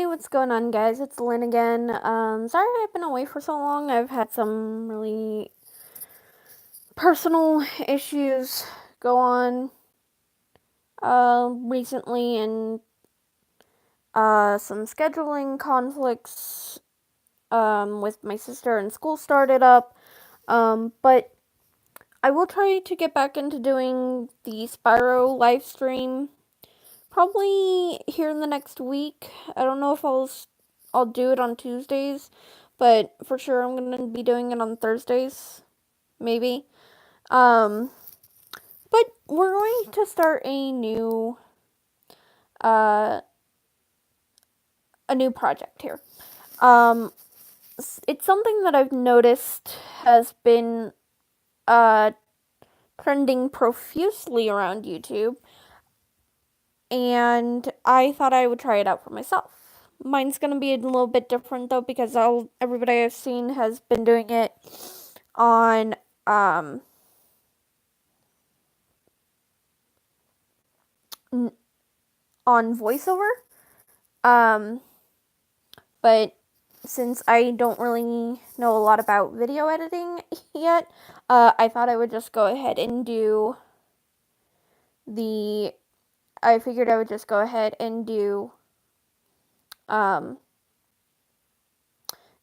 what's going on, guys? It's Lynn again. Sorry I've been away for so long. I've had some really personal issues go on recently, and some scheduling conflicts with my sister, and school started up. But I will try to get back into doing the Spyro live stream probably here in the next week. I don't know if I'll do it on Tuesdays, but for sure I'm gonna be doing it on Thursdays, maybe. Um, but we're going to start uh a new project here. Um, it's something that I've noticed has been uh trending profusely around YouTube, and I thought I would try it out for myself. Mine's gonna be a little bit different though, because everybody I've seen has been doing it on on voiceover. But since I don't really know a lot about video editing yet, I thought I would just go ahead and I figured I would just go ahead and do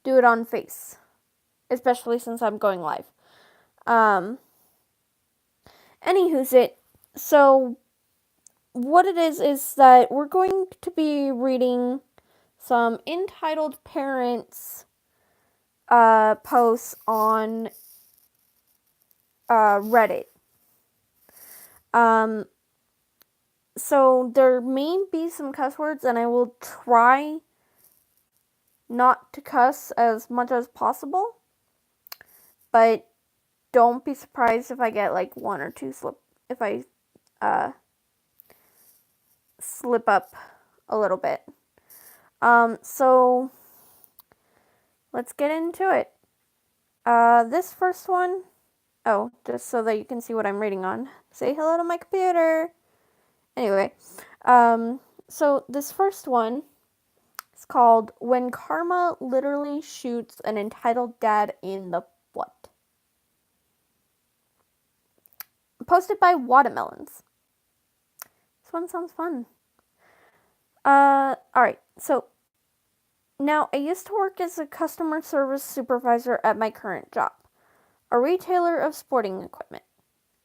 it on Face, especially since I'm going live. So what it is that we're going to be reading some entitled parents posts on Reddit. So there may be some cuss words, and I will try not to cuss as much as possible, but don't be surprised if I get like one or two if I slip up a little bit. So let's get into it. This first one, just so that you can see what I'm reading on. Say hello to my computer. Anyway, so this first one is called When Karma Literally Shoots an Entitled Dad in the Butt. Posted by Watermelons. This one sounds fun. Alright, so now I used to work as a customer service supervisor at my current job, a retailer of sporting equipment.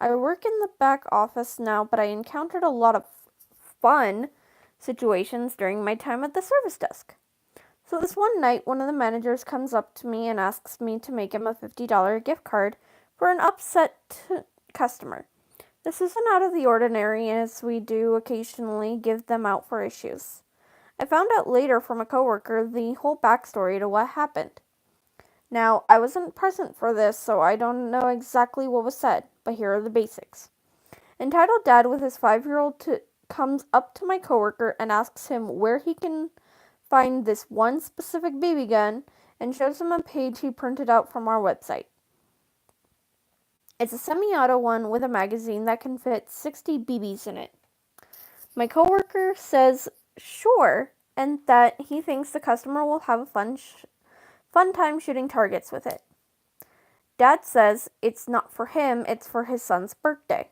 I work in the back office now, but I encountered a lot of fun situations during my time at the service desk. So this one night, one of the managers comes up to me and asks me to make him a $50 gift card for an upset customer. This isn't out of the ordinary, as we do occasionally give them out for issues. I found out later from a coworker the whole backstory to what happened. Now, I wasn't present for this, so I don't know exactly what was said, but here are the basics. Entitled dad with his 5-year-old comes up to my coworker and asks him where he can find this one specific BB gun, and shows him a page he printed out from our website. It's a semi-auto one with a magazine that can fit 60 BBs in it. My coworker says sure, and that he thinks the customer will have a fun time shooting targets with it. Dad says it's not for him, it's for his son's birthday.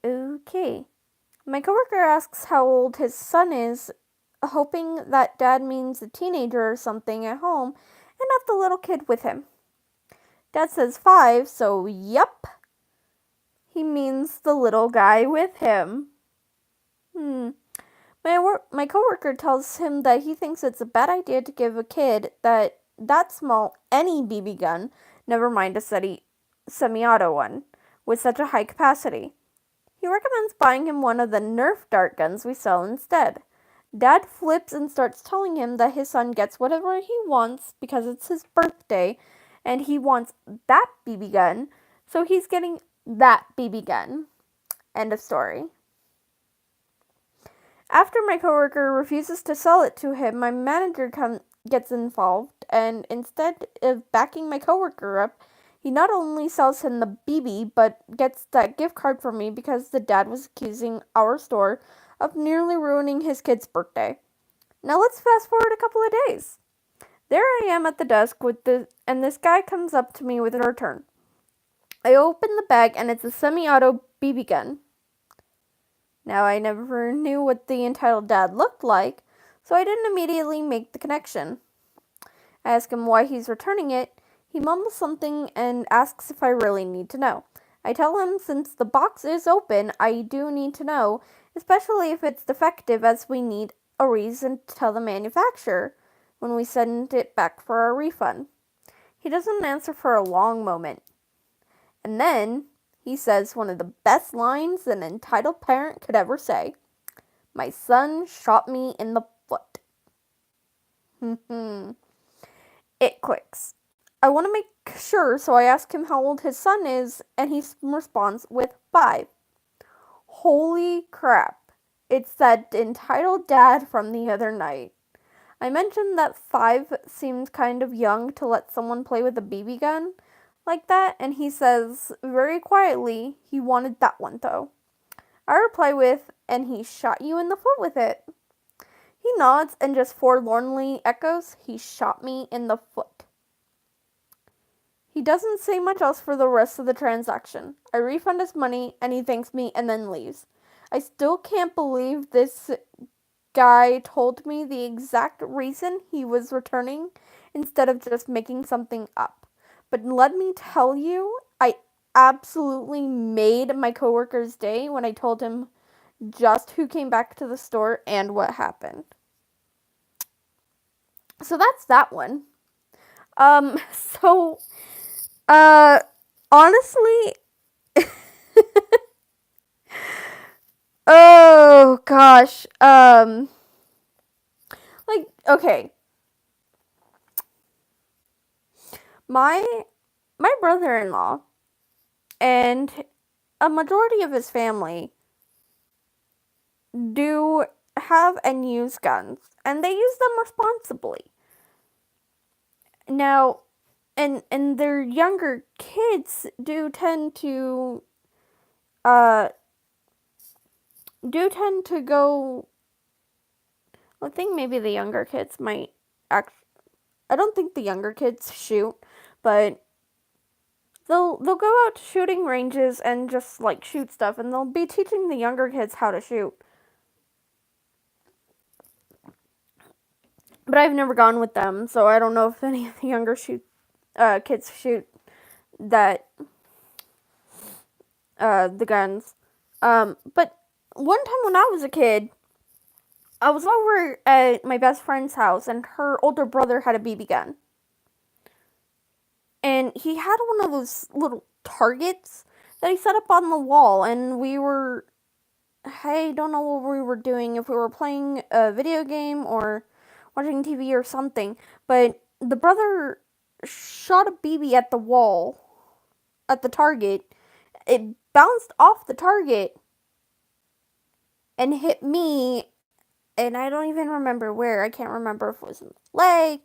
Okay. My coworker asks how old his son is, hoping that Dad means a teenager or something at home, and not the little kid with him. Dad says 5, so yup. He means the little guy with him. My coworker tells him that he thinks it's a bad idea to give a kid that small any BB gun, never mind a semi-auto one, with such a high capacity. He recommends buying him one of the Nerf dart guns we sell instead. Dad flips and starts telling him that his son gets whatever he wants because it's his birthday, and he wants that BB gun, so he's getting that BB gun. End of story. After my coworker refuses to sell it to him, my manager gets involved, and instead of backing my coworker up, he not only sells him the BB, but gets that gift card from me because the dad was accusing our store of nearly ruining his kid's birthday. Now let's fast forward a couple of days. There I am at the desk and this guy comes up to me with a return. I open the bag and it's a semi-auto BB gun. Now I never knew what the entitled dad looked like, so I didn't immediately make the connection. I ask him why he's returning it. He mumbles something and asks if I really need to know. I tell him since the box is open, I do need to know, especially if it's defective, as we need a reason to tell the manufacturer when we send it back for our refund. He doesn't answer for a long moment. And then he says one of the best lines an entitled parent could ever say. My son shot me in the foot. It clicks. I want to make sure, so I ask him how old his son is, and he responds with 5. Holy crap. It's that entitled dad from the other night. I mentioned that 5 seems kind of young to let someone play with a BB gun like that, and he says very quietly he wanted that one though. I reply with, and he shot you in the foot with it. He nods and just forlornly echoes, he shot me in the foot. He doesn't say much else for the rest of the transaction. I refund his money and he thanks me and then leaves. I still can't believe this guy told me the exact reason he was returning instead of just making something up. But let me tell you, I absolutely made my coworker's day when I told him just who came back to the store and what happened. So that's that one. Honestly, oh gosh, okay. My brother-in-law and a majority of his family do have and use guns, and they use them responsibly. Now, and their younger kids do tend to go. I think maybe the younger kids might I don't think the younger kids shoot, but they'll go out to shooting ranges and just like shoot stuff, and they'll be teaching the younger kids how to shoot. But I've never gone with them, so I don't know if any of the younger kids shoot the guns. But one time when I was a kid, I was over at my best friend's house, and her older brother had a BB gun. And he had one of those little targets that he set up on the wall, and I don't know what we were doing, if we were playing a video game or watching TV or something, but the brother shot a BB at the wall, at the target. It bounced off the target and hit me, and I don't even remember where. I can't remember if it was in the leg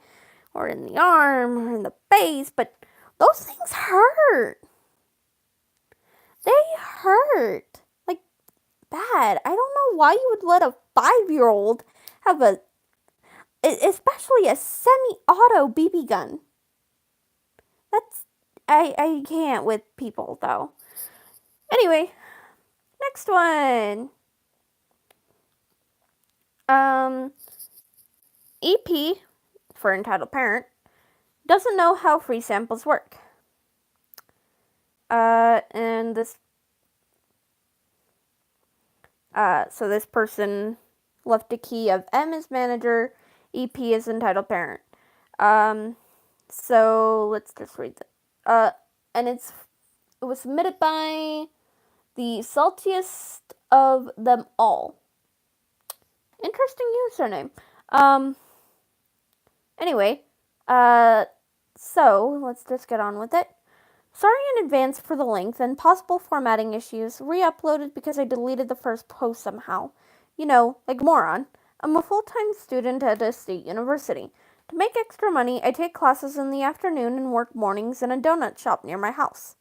or in the arm or in the face, but those things hurt. They hurt. Like, bad. I don't know why you would let a 5-year-old have especially a semi-auto BB gun. I can't with people, though. Anyway, next one. EP, for entitled parent, doesn't know how free samples work. And this, so this person left a key of M as manager, EP is entitled parent. So let's just read that. And it was submitted by the saltiest of them all. Interesting username. Anyway, so let's just get on with it. Sorry in advance for the length and possible formatting issues. Re-uploaded because I deleted the first post somehow. You know, like a moron. I'm a full-time student at a state university. To make extra money, I take classes in the afternoon and work mornings in a donut shop near my house.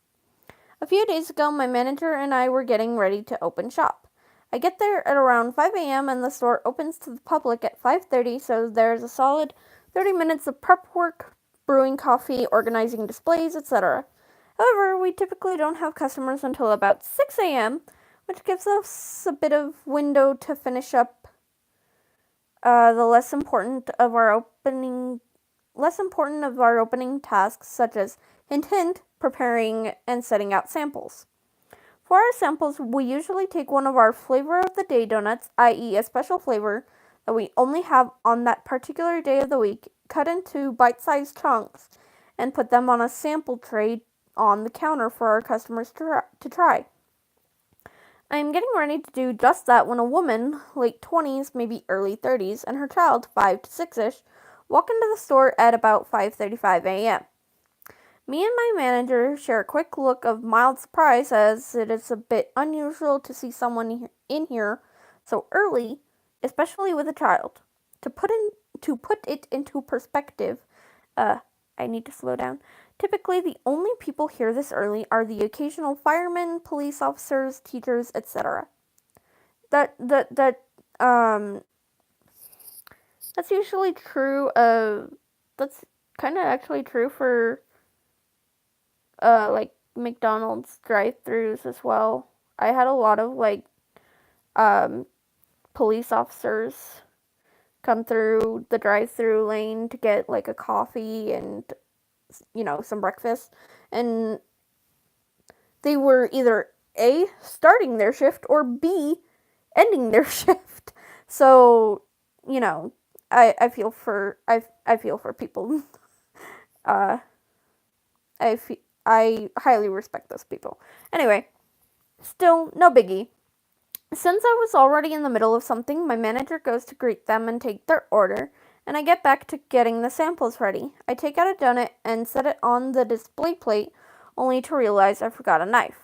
A few days ago, my manager and I were getting ready to open shop. I get there at around 5 a.m. and the store opens to the public at 5:30, so there's a solid 30 minutes of prep work, brewing coffee, organizing displays, etc. However, we typically don't have customers until about 6 a.m., which gives us a bit of window to finish up the less important of our opening tasks, such as hint hint, preparing and setting out samples. For our samples, we usually take one of our flavor of the day donuts, i.e. a special flavor that we only have on that particular day of the week, cut into bite-sized chunks, and put them on a sample tray on the counter for our customers to try. I am getting ready to do just that when a woman, late 20s, maybe early 30s, and her child, 5 to 6-ish, walk into the store at about 5:35 a.m. Me and my manager share a quick look of mild surprise, as it is a bit unusual to see someone in here so early, especially with a child. To put it into perspective, I need to slow down. Typically, the only people here this early are the occasional firemen, police officers, teachers, etc. That's usually true that's kind of actually true for like McDonald's drive-thrus as well. I had a lot of police officers come through the drive-thru lane to get like a coffee and some breakfast, and they were either A, starting their shift, or B, ending their shift. So, I feel for people. I highly respect those people. Anyway, still, no biggie. Since I was already in the middle of something, my manager goes to greet them and take their order, and I get back to getting the samples ready. I take out a donut and set it on the display plate, only to realize I forgot a knife.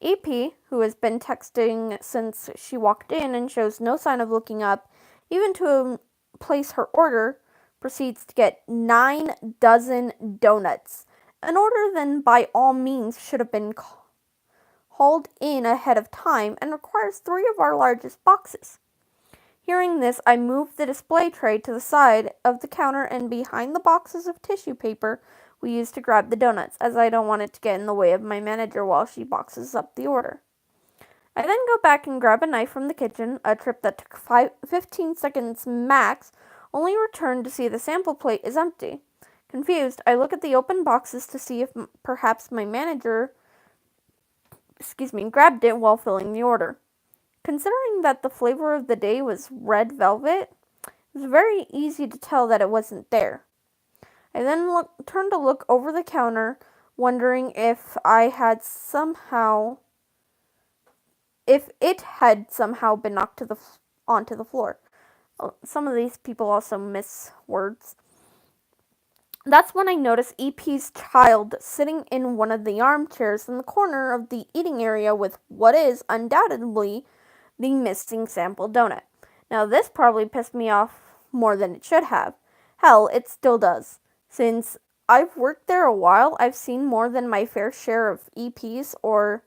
EP, who has been texting since she walked in and shows no sign of looking up, even to place her order, proceeds to get 9 dozen donuts. An order then by all means should have been hauled in ahead of time and requires 3 of our largest boxes. Hearing this, I move the display tray to the side of the counter and behind the boxes of tissue paper we use to grab the donuts, as I don't want it to get in the way of my manager while she boxes up the order. I then go back and grab a knife from the kitchen, a trip that took 15 seconds max, only return to see the sample plate is empty. Confused, I look at the open boxes to see if perhaps my manager grabbed it while filling the order. Considering that the flavor of the day was red velvet, it was very easy to tell that it wasn't there. I then turned to look over the counter, wondering if it had somehow been knocked onto the floor. Some of these people also miss words. That's when I noticed EP's child sitting in one of the armchairs in the corner of the eating area with what is undoubtedly the missing sample donut. Now, this probably pissed me off more than it should have. Hell, it still does. Since I've worked there a while, I've seen more than my fair share of EPs or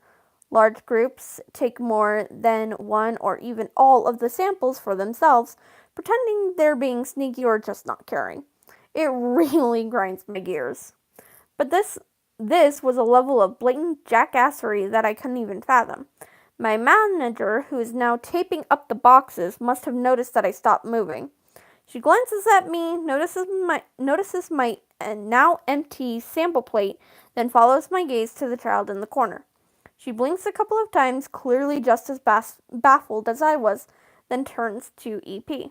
large groups take more than one or even all of the samples for themselves, pretending they're being sneaky or just not caring. It really grinds my gears. But this was a level of blatant jackassery that I couldn't even fathom. My manager, who is now taping up the boxes, must have noticed that I stopped moving. She glances at me, notices my now empty sample plate, then follows my gaze to the child in the corner. She blinks a couple of times, clearly just as baffled as I was, then turns to EP.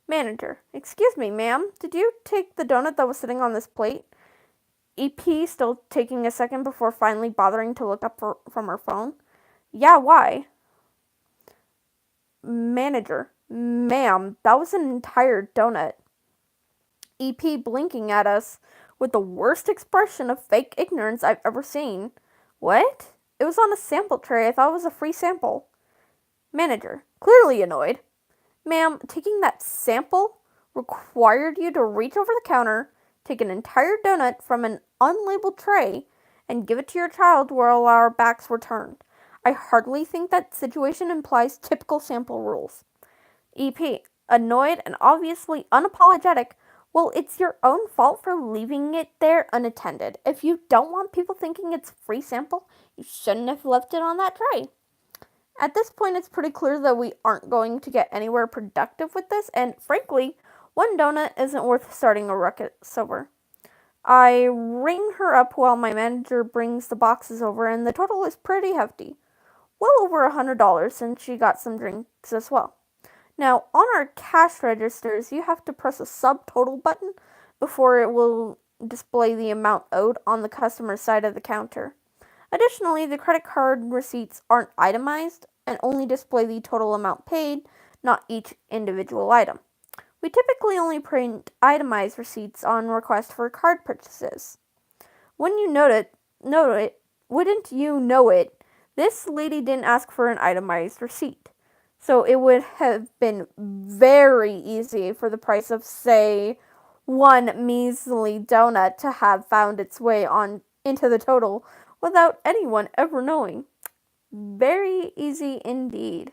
Manager, excuse me, ma'am, did you take the donut that was sitting on this plate? EP still taking a second before finally bothering to look up from her phone. Yeah, why? Manager, ma'am, that was an entire donut. EP blinking at us with the worst expression of fake ignorance I've ever seen. What? It was on a sample tray. I thought it was a free sample. Manager, clearly annoyed. Ma'am, taking that sample required you to reach over the counter, take an entire donut from an unlabeled tray, and give it to your child while our backs were turned. I hardly think that situation implies typical sample rules. EP, annoyed and obviously unapologetic. Well, it's your own fault for leaving it there unattended. If you don't want people thinking it's a free sample, you shouldn't have left it on that tray. At this point, it's pretty clear that we aren't going to get anywhere productive with this, and frankly, one donut isn't worth starting a ruckus over. I ring her up while my manager brings the boxes over, and the total is pretty hefty. Well over $100 since she got some drinks as well. Now, on our cash registers, you have to press a subtotal button before it will display the amount owed on the customer side of the counter. Additionally, the credit card receipts aren't itemized and only display the total amount paid, not each individual item. We typically only print itemized receipts on request for card purchases. Wouldn't you know it, this lady didn't ask for an itemized receipt. So it would have been very easy for the price of, say, one measly donut to have found its way on into the total without anyone ever knowing. Very easy indeed.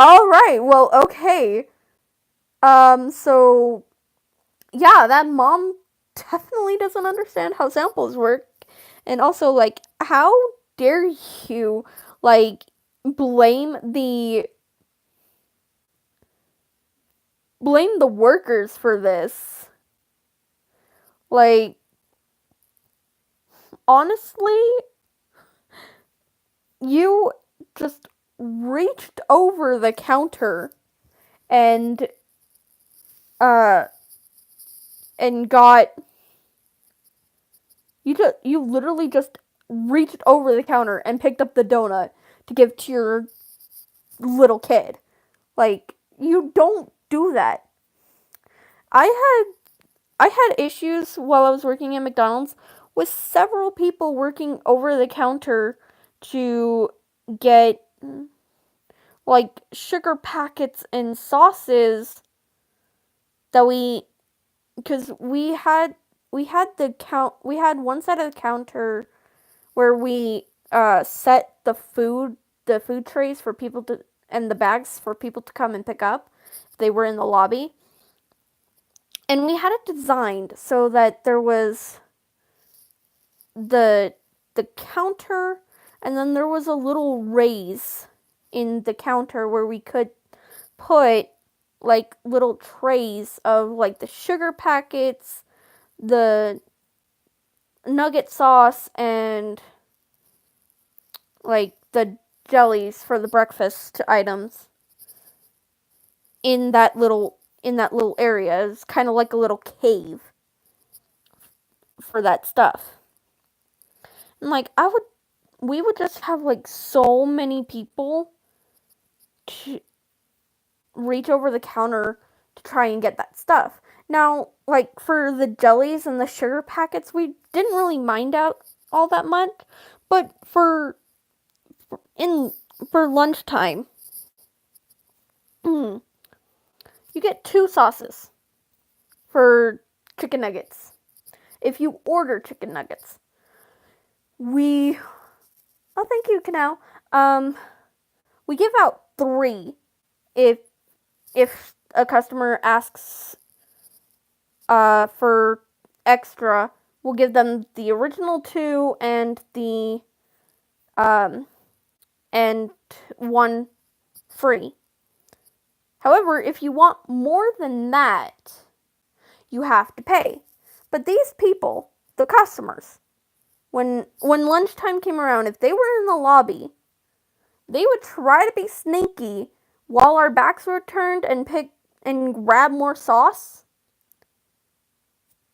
Alright, well, okay. So, yeah, that mom definitely doesn't understand how samples work. And also, like, how dare you, like, blame the workers for this? Like, honestly, you just reached over the counter and got you literally just reached over the counter and picked up the donut to give to your little kid. Like, you don't do that. I had issues while I was working at McDonald's with several people working over the counter to get, like, sugar packets and sauces that because we had one side of the counter where we set the food trays for people to, and the bags for people to come and pick up if they were in the lobby. And we had it designed so that there was the counter, and then there was a little raise in the counter where we could put, like, little trays of, like, the sugar packets, the nugget sauce, and, like, the jellies for the breakfast items in that little area. It's kind of like a little cave for that stuff. And, like, we would just have, like, so many people to reach over the counter to try and get that stuff. Now, like, for the jellies and the sugar packets, we didn't really mind out all that much, but for lunchtime, you get 2 sauces for chicken nuggets. If you order chicken nuggets, thank you, Canal. We give out 3 if a customer asks for extra. We'll give them the original 2 and the and 1 free. However, if you want more than that, you have to pay. But these people, the customers, when lunchtime came around, if they were in the lobby, they would try to be sneaky while our backs were turned and grab more sauce.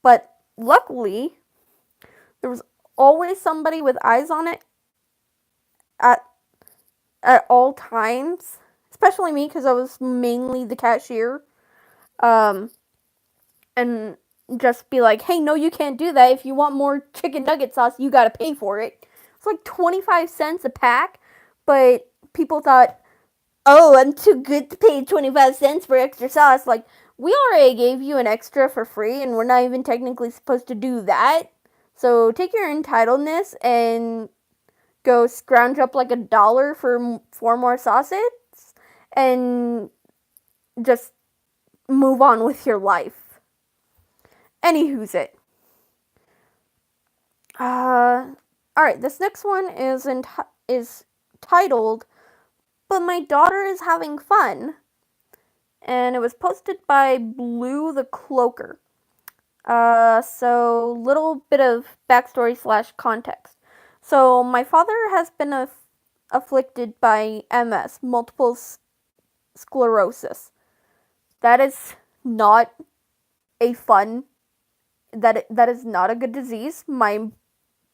But luckily, there was always somebody with eyes on it at all times, especially me because I was mainly the cashier. And just be like, hey, no, you can't do that. If you want more chicken nugget sauce, you gotta pay for it. It's like 25 cents a pack, but people thought, oh, I'm too good to pay 25 cents for extra sauce. Like, we already gave you an extra for free, and we're not even technically supposed to do that. So take your entitledness and go scrounge up like $1 for 4 more sausage and just move on with your life. Anywho's it. Alright, this next one is titled, "But My Daughter is Having Fun." And it was posted by Blue the Cloaker. So little bit of backstory / context. So my father has been afflicted by MS, multiple sclerosis. That is not a fun. That is not a good disease. My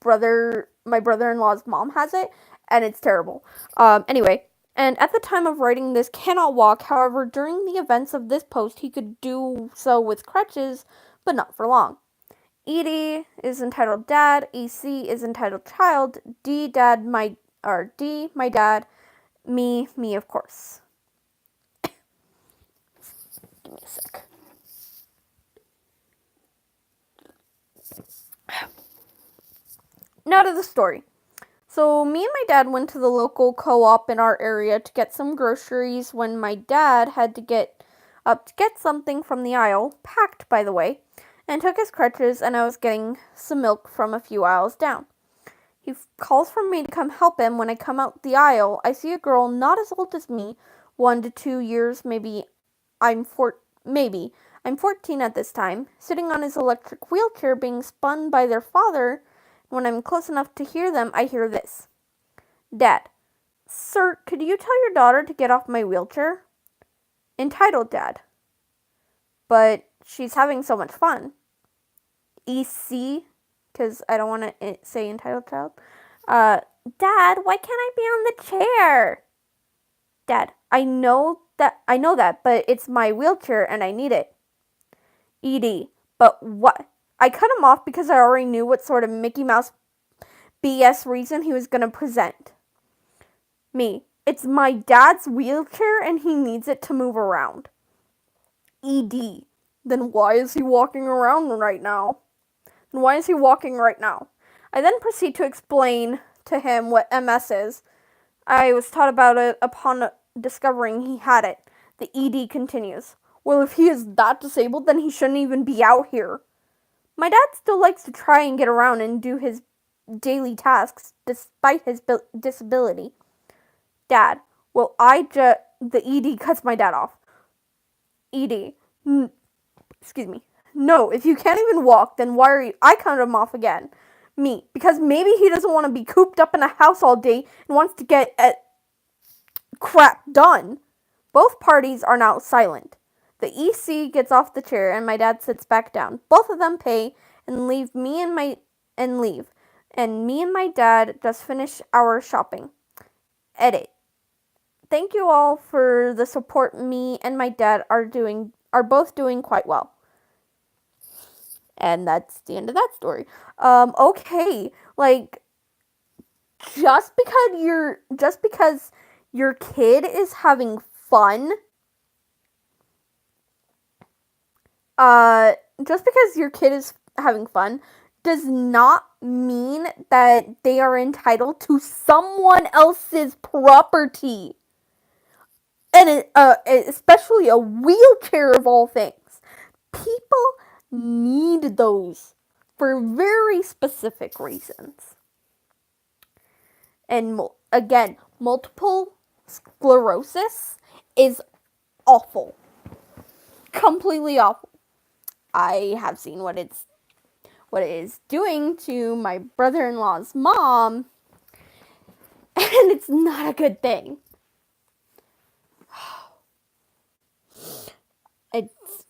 brother-in-law's mom has it, and it's terrible. Anyway, and at the time of writing this, cannot walk. However, during the events of this post, he could do so with crutches, but not for long. ED is entitled Dad. EC is entitled Child. D, my dad. Me, of course. Give me a sec. Now to the story. So me and my dad went to the local co-op in our area to get some groceries when my dad had to get up to get something from the aisle, packed by the way, and took his crutches, and I was getting some milk from a few aisles down. He calls for me to come help him. When I come out the aisle, I see a girl not as old as me, 1 to 2 years, maybe. I'm 14 at this time, sitting on his electric wheelchair being spun by their father. When I'm close enough to hear them, I hear this. Dad, sir, could you tell your daughter to get off my wheelchair? Entitled Dad. But she's having so much fun. EC, because I don't want to say entitled child. Dad, why can't I be on the chair? Dad, I know that, but it's my wheelchair and I need it. ED, but what? I cut him off because I already knew what sort of Mickey Mouse BS reason he was going to present. Me, it's my dad's wheelchair and he needs it to move around. ED, then why is he walking around right now? I then proceed to explain to him what MS is. I was taught about it upon discovering he had it. The ED continues. Well, if he is that disabled, then he shouldn't even be out here. My dad still likes to try and get around and do his daily tasks despite his disability. Dad, well, the ED cuts my dad off. ED, excuse me. No, if you can't even walk, then why are you? I cut him off again. Me, because maybe he doesn't want to be cooped up in a house all day and wants to get crap done. Both parties are now silent. The EC gets off the chair and my dad sits back down. Both of them pay and leave. Me and my dad just finish our shopping. Edit. Thank you all for the support. Me and my dad are both doing quite well. And that's the end of that story. Okay, like just because your kid is having fun, does not mean that they are entitled to someone else's property. And especially a wheelchair of all things. People need those for very specific reasons. And again, multiple sclerosis is awful. Completely awful. I have seen what it is doing to my brother-in-law's mom, and it's not a good thing. It's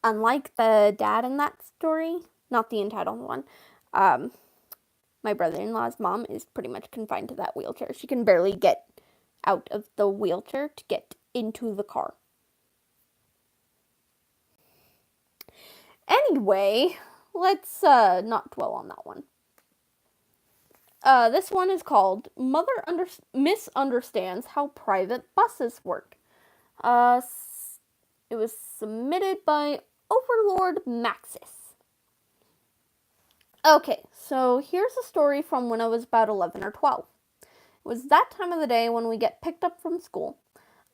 unlike the dad in that story, not the entitled one. My brother-in-law's mom is pretty much confined to that wheelchair. She can barely get out of the wheelchair to get into the car. Anyway, let's not dwell on that one. This one is called Mother Misunderstands How Private Buses Work. It was submitted by Overlord Maxis. Okay, so here's a story from when I was about 11 or 12. It was that time of the day when we get picked up from school.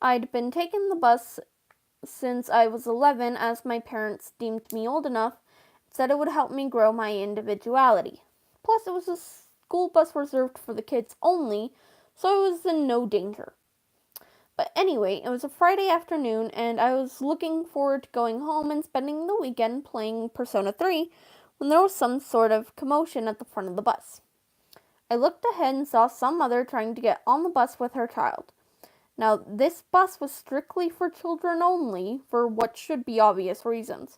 I'd been taking the bus since I was 11, as my parents deemed me old enough, said it would help me grow my individuality. Plus, it was a school bus reserved for the kids only, so I was in no danger. But anyway, it was a Friday afternoon, and I was looking forward to going home and spending the weekend playing Persona 3 when there was some sort of commotion at the front of the bus. I looked ahead and saw some mother trying to get on the bus with her child. Now, this bus was strictly for children only, for what should be obvious reasons.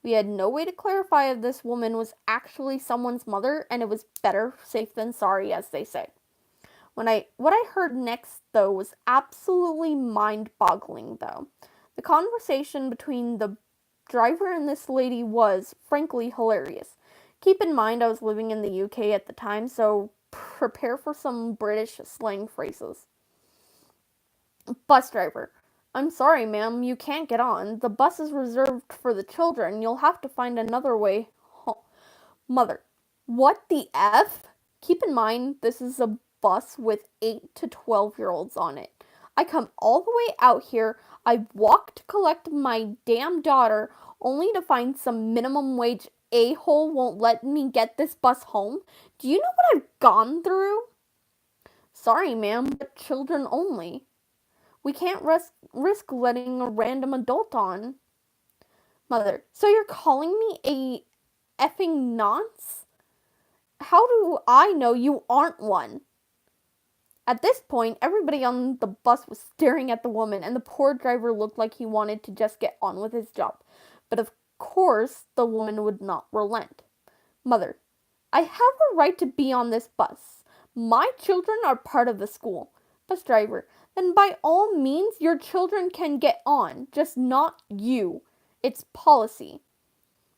We had no way to clarify if this woman was actually someone's mother, and it was better safe than sorry, as they say. What I heard next, though, was absolutely mind-boggling, though. The conversation between the driver and this lady was, frankly, hilarious. Keep in mind, I was living in the UK at the time, so prepare for some British slang phrases. Bus driver: I'm sorry, ma'am, you can't get on. The bus is reserved for the children. You'll have to find another way home. Mother: what the F? Keep in mind, this is a bus with 8 to 12-year-olds on it. I come all the way out here. I walk to collect my damn daughter, only to find some minimum wage a-hole won't let me get this bus home. Do you know what I've gone through? Sorry, ma'am, but children only. We can't risk letting a random adult on. Mother: so you're calling me a effing nonce? How do I know you aren't one? At this point, everybody on the bus was staring at the woman, and the poor driver looked like he wanted to just get on with his job. But of course, the woman would not relent. Mother: I have a right to be on this bus. My children are part of the school. Bus driver: then by all means, your children can get on, just not you. It's policy.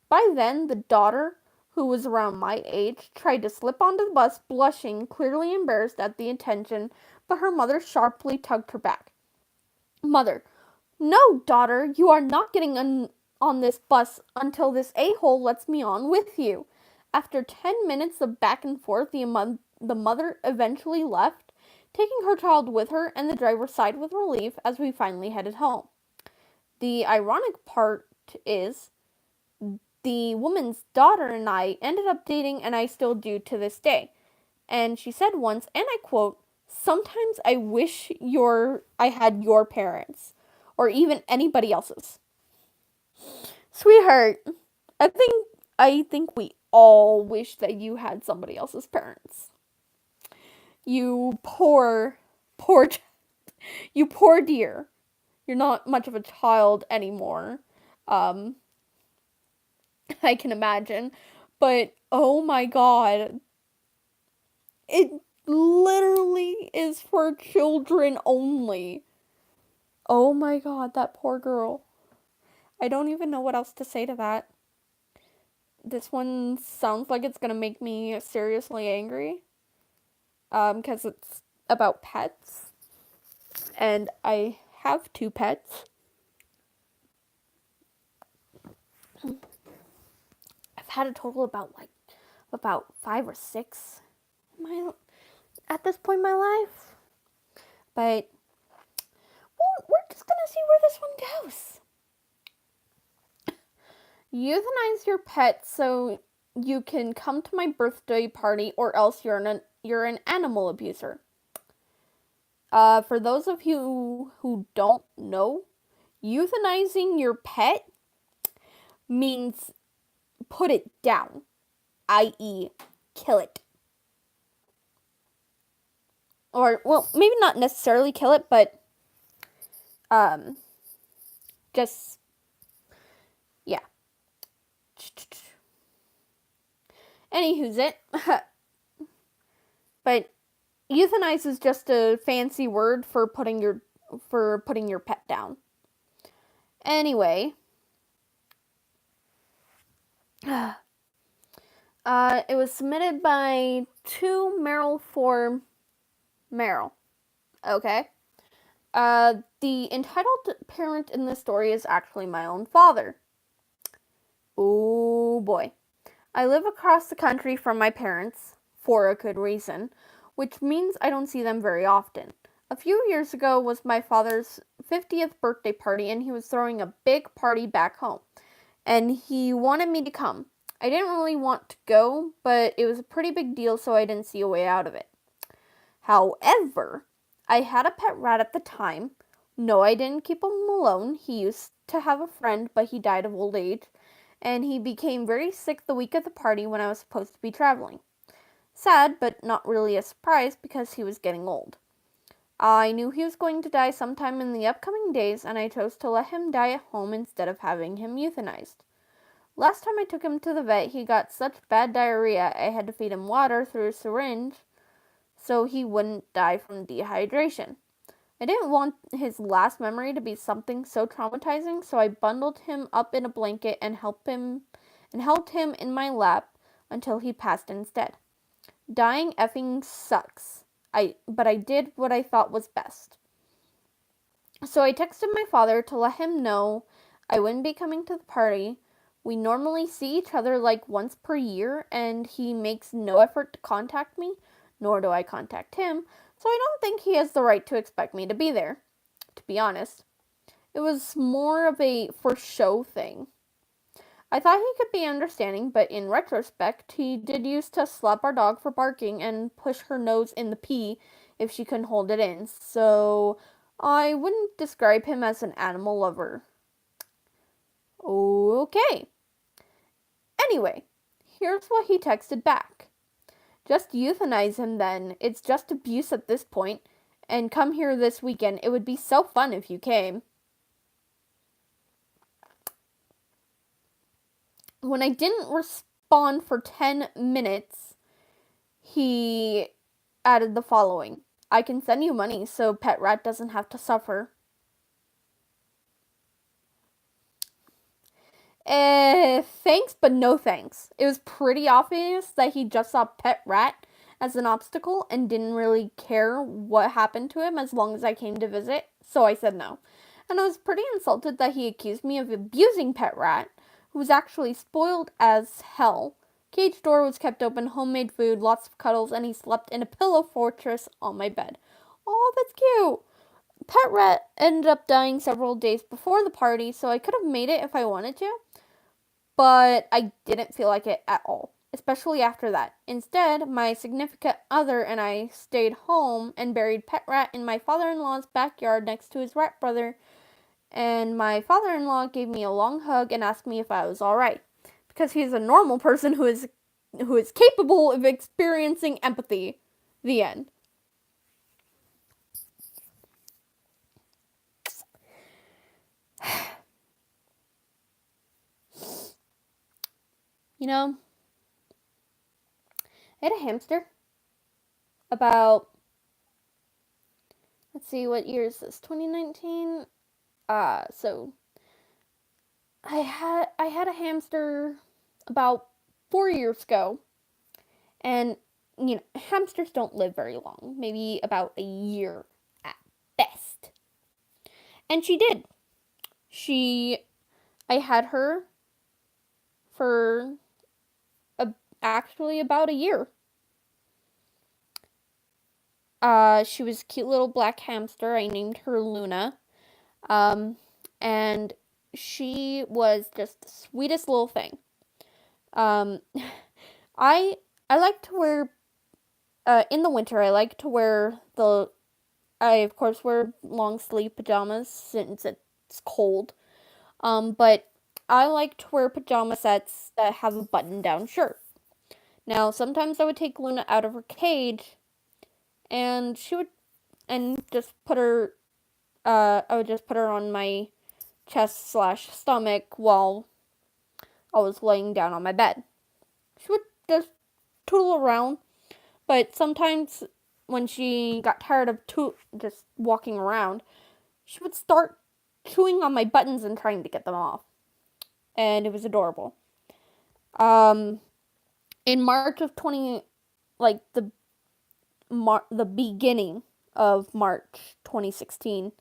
By then, the daughter, who was around my age, tried to slip onto the bus, blushing, clearly embarrassed at the attention, but her mother sharply tugged her back. Mother: no, daughter, you are not getting on this bus until this a-hole lets me on with you. After 10 minutes of back and forth, the mother eventually left, taking her child with her, and the driver sighed with relief as we finally headed home. The ironic part is, the woman's daughter and I ended up dating, and I still do to this day. And she said once, and I quote, "Sometimes I wish I had your parents, or even anybody else's." Sweetheart, I think we all wish that you had somebody else's parents. You poor, you poor dear. You're not much of a child anymore. I can imagine. But, oh my god. It literally is for children only. Oh my god, that poor girl. I don't even know what else to say to that. This one sounds like it's gonna make me seriously angry. Because it's about pets. And I have 2 pets. I've had a total about 5 or 6 at this point in my life. But we're just gonna see where this one goes. Euthanize your pet so you can come to my birthday party, or else you're an animal abuser. For those of you who don't know, euthanizing your pet means put it down, i.e., kill it. Or, well, maybe not necessarily kill it, but just, yeah. Anywho's it. But euthanize is just a fancy word for putting your pet down. Anyway, it was submitted by to Meryl for Meryl. Okay. The entitled parent in this story is actually my own father. Oh boy. I live across the country from my parents, for a good reason, which means I don't see them very often. A few years ago was my father's 50th birthday party, and he was throwing a big party back home, and he wanted me to come. I didn't really want to go, but it was a pretty big deal, so I didn't see a way out of it. However, I had a pet rat at the time. No, I didn't keep him alone. He used to have a friend, but he died of old age, and he became very sick the week of the party when I was supposed to be traveling. Sad, but not really a surprise because he was getting old. I knew he was going to die sometime in the upcoming days, and I chose to let him die at home instead of having him euthanized. Last time I took him to the vet, he got such bad diarrhea I had to feed him water through a syringe so he wouldn't die from dehydration. I didn't want his last memory to be something so traumatizing, so I bundled him up in a blanket and held him in my lap until he passed instead. Dying effing sucks. But I did what I thought was best. So I texted my father to let him know I wouldn't be coming to the party. We normally see each other like once per year, and he makes no effort to contact me, nor do I contact him, so I don't think he has the right to expect me to be there, to be honest. It was more of a for show thing. I thought he could be understanding, but in retrospect, he did used to slap our dog for barking and push her nose in the pee if she couldn't hold it in, so I wouldn't describe him as an animal lover. Okay. Anyway, here's what he texted back. Just euthanize him then. It's just abuse at this point. And come here this weekend. It would be so fun if you came. When I didn't respond for 10 minutes, he added the following. I can send you money so Pet Rat doesn't have to suffer. Thanks, but no thanks. It was pretty obvious that he just saw Pet Rat as an obstacle and didn't really care what happened to him as long as I came to visit, so I said no. And I was pretty insulted that he accused me of abusing Pet Rat, who was actually spoiled as hell. Cage door was kept open, homemade food, lots of cuddles, and he slept in a pillow fortress on my bed. Oh, that's cute! Pet Rat ended up dying several days before the party, so I could have made it if I wanted to, but I didn't feel like it at all, especially after that. Instead, my significant other and I stayed home and buried Pet Rat in my father-in-law's backyard next to his rat brother, and my father-in-law gave me a long hug and asked me if I was alright, because he's a normal person who is capable of experiencing empathy. The end. You know, I had a hamster about, let's see, what year is this? 2019? So I had a hamster about 4 years ago, and hamsters don't live very long, maybe about a year at best. And she did. I had her for actually about a year. She was a cute little black hamster. I named her Luna. And she was just the sweetest little thing. I like to wear, in the winter, I like to wear I of course wear long sleeve pajamas since it's cold. But I like to wear pajama sets that have a button-down shirt. Now, sometimes I would take Luna out of her cage, and just put her, I would just put her on my chest/stomach while I was laying down on my bed. She would just tootle around, but sometimes when she got tired of just walking around, she would start chewing on my buttons and trying to get them off. And it was adorable. In March of the beginning of March 2016,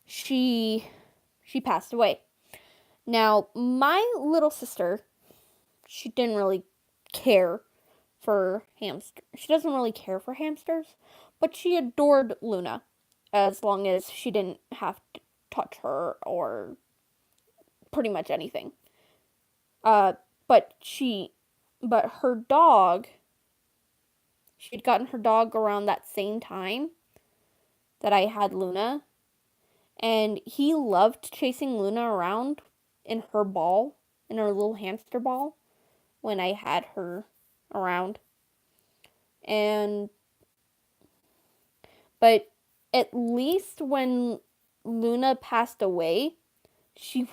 she passed away. Now, my little sister, she didn't really care for hamsters. She doesn't really care for hamsters, but she adored Luna as long as she didn't have to touch her or pretty much anything. Uh, but her dog, she'd gotten her dog around that same time that I had Luna, and he loved chasing Luna around in her ball, in her little hamster ball, when I had her around. But at least when Luna passed away, she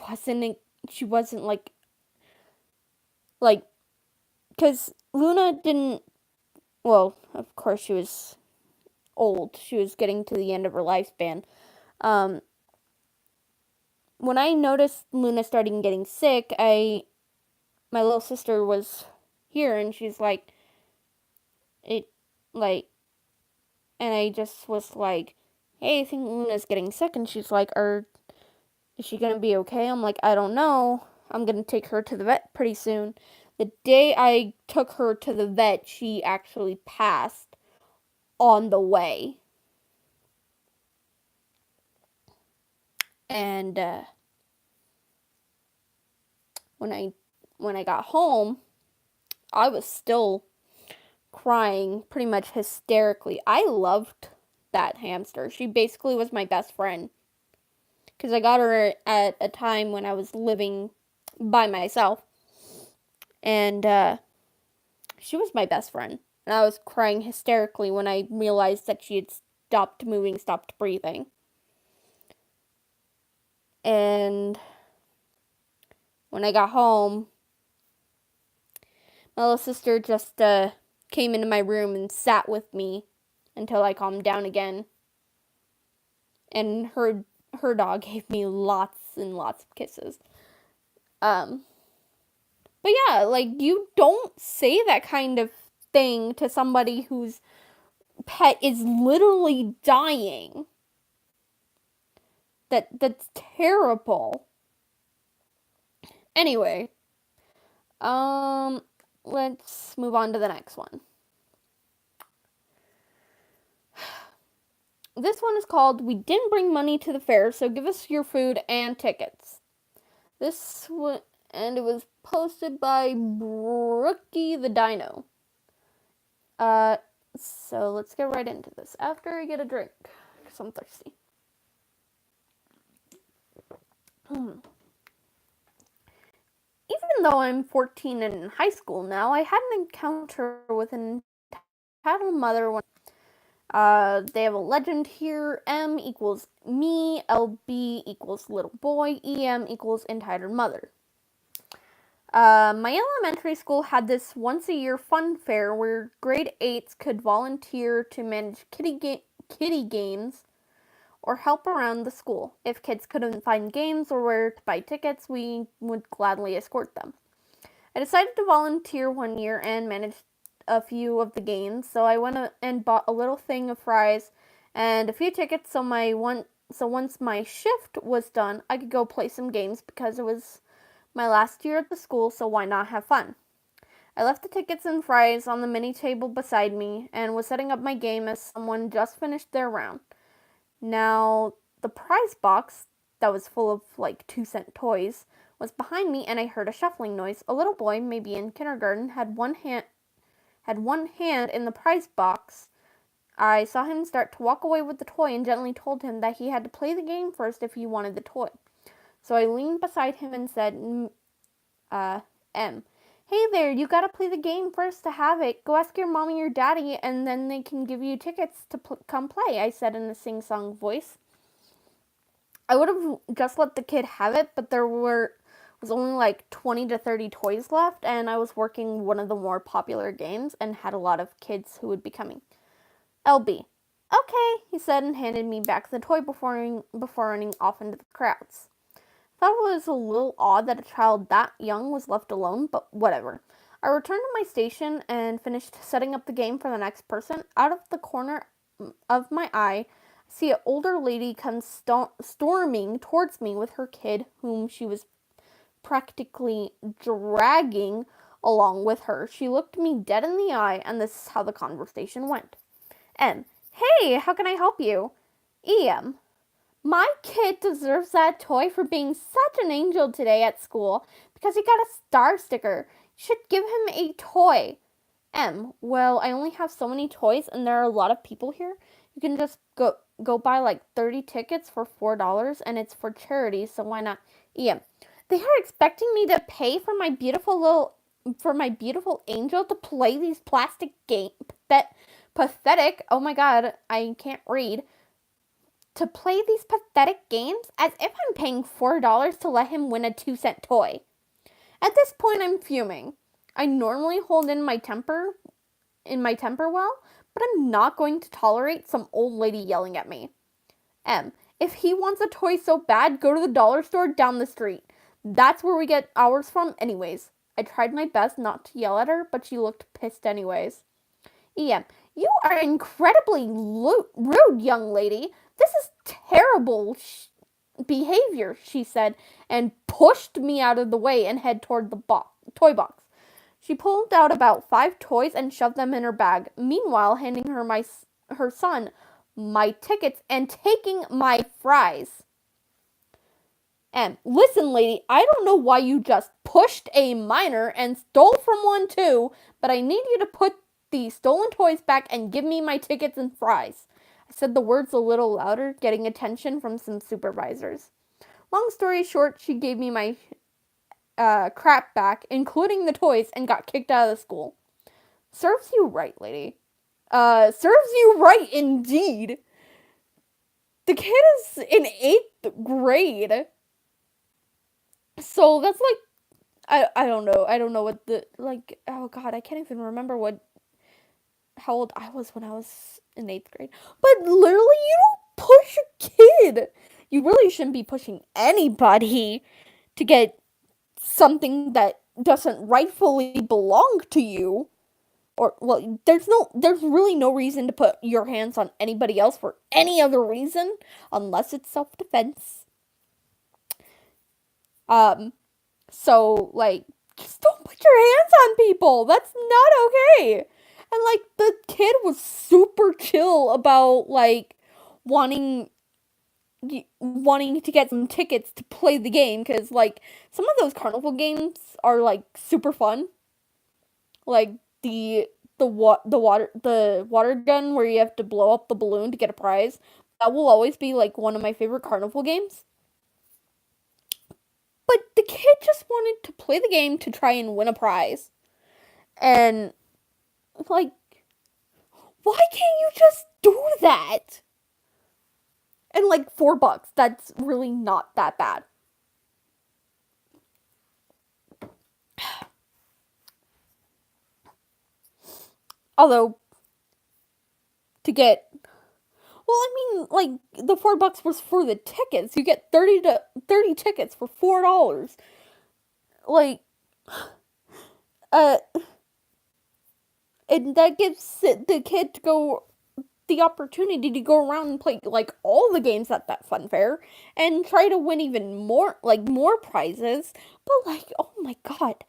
wasn't like because Luna didn't, well, of course she was old. She was getting to the end of her lifespan. When I noticed Luna starting getting sick, my little sister was here, and she's like, and I just was like, hey, I think Luna's getting sick, and she's like, is she gonna be okay? I'm like, I don't know. I'm gonna take her to the vet pretty soon. The day I took her to the vet, she actually passed on the way. And when I got home, I was still crying pretty much hysterically. I loved that hamster. She basically was my best friend, because I got her at a time when I was living by myself, and she was my best friend. And I was crying hysterically when I realized that she had stopped moving, stopped breathing. And when I got home, my little sister just came into my room and sat with me until I calmed down again. And her dog gave me lots and lots of kisses. But yeah, like, you don't say that kind of thing to somebody whose pet is literally dying. That's terrible. Anyway, let's move on to the next one. This one is called "We Didn't Bring Money to the Fair, so Give Us Your Food and Tickets." And it was posted by Brookie the Dino. So let's get right into this after I get a drink, because I'm thirsty. Even though I'm 14 and in high school now, I had an encounter with an entitled mother when they have a legend here. M equals me, LB equals little boy, EM equals entitled mother. My elementary school had this once a year fun fair where grade 8s could volunteer to manage kiddie games or help around the school. If kids couldn't find games or where to buy tickets, we would gladly escort them. I decided to volunteer one year and manage a few of the games, so I went and bought a little thing of fries and a few tickets so once my shift was done, I could go play some games because it was my last year at the school, so why not have fun? I left the tickets and fries on the mini table beside me and was setting up my game as someone just finished their round. Now, the prize box that was full of 2-cent toys was behind me, and I heard a shuffling noise. A little boy, maybe in kindergarten, had one hand in the prize box. I saw him start to walk away with the toy and gently told him that he had to play the game first if he wanted the toy. So I leaned beside him and said, M, hey there, you gotta play the game first to have it. Go ask your mom and your daddy, and then they can give you tickets to come play, I said in a sing-song voice. I would have just let the kid have it, but there was only 20 to 30 toys left, and I was working one of the more popular games and had a lot of kids who would be coming. LB, okay, he said and handed me back the toy before running off into the crowds. Thought it was a little odd that a child that young was left alone, but whatever. I returned to my station and finished setting up the game for the next person. Out of the corner of my eye, I see an older lady come storming towards me with her kid, whom she was practically dragging along with her. She looked me dead in the eye, and this is how the conversation went. M. Hey, how can I help you? E.M. My kid deserves that toy for being such an angel today at school because he got a star sticker. You should give him a toy. M. Well, I only have so many toys and there are a lot of people here. You can just go buy like 30 tickets for $4 and it's for charity, so why not? E.M. They are expecting me to pay for my beautiful angel to play these plastic games. Pathetic. Oh my god, I can't read. To play these pathetic games as if I'm paying $4 to let him win a 2-cent toy. At this point, I'm fuming. I normally hold in my temper well, but I'm not going to tolerate some old lady yelling at me. M. If he wants a toy so bad, go to the dollar store down the street. That's where we get ours from anyways. I tried my best not to yell at her, but she looked pissed anyways. E.M. You are incredibly rude, young lady. This is terrible behavior, she said, and pushed me out of the way and head toward the toy box. She pulled out about 5 toys and shoved them in her bag, meanwhile handing her son my tickets and taking my fries. And listen, lady, I don't know why you just pushed a minor and stole from one too, but I need you to put the stolen toys back and give me my tickets and fries. I said the words a little louder, getting attention from some supervisors. Long story short, she gave me my crap back, including the toys, and got kicked out of the school. Serves you right, lady. Serves you right indeed. The kid is in 8th grade. So that's like, I don't know. I don't know what oh god, I can't even remember how old I was when I was in 8th grade. But literally, you don't push a kid. You really shouldn't be pushing anybody to get something that doesn't rightfully belong to you. Or, well, there's really no reason to put your hands on anybody else for any other reason, unless it's self-defense. So, like, just don't put your hands on people. That's not okay. And, like, the kid was super chill about, like, wanting to get some tickets to play the game, because, like, some of those carnival games are, like, super fun. Like, the water gun where you have to blow up the balloon to get a prize. That will always be, like, one of my favorite carnival games. But the kid just wanted to play the game to try and win a prize. And, like, why can't you just do that? And, like, $4, that's really not that bad. Although, to get, well, I mean, like, the $4 was for the tickets. You get 30 tickets for $4. Like, and that gives the kid the opportunity to go around and play, like, all the games at that fun fair and try to win even more prizes. But, like, oh my god,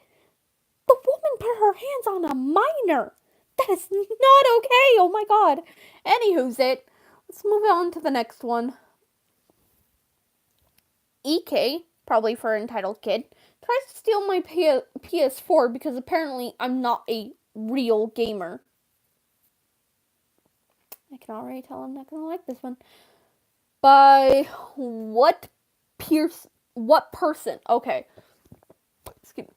the woman put her hands on a minor. That is not okay. Oh my god. Anywho's it. Let's move on to the next one. EK, probably for entitled kid, tries to steal my PS4 because apparently I'm not a real gamer. I can already tell I'm not gonna like this one. By what person? Okay. Excuse me.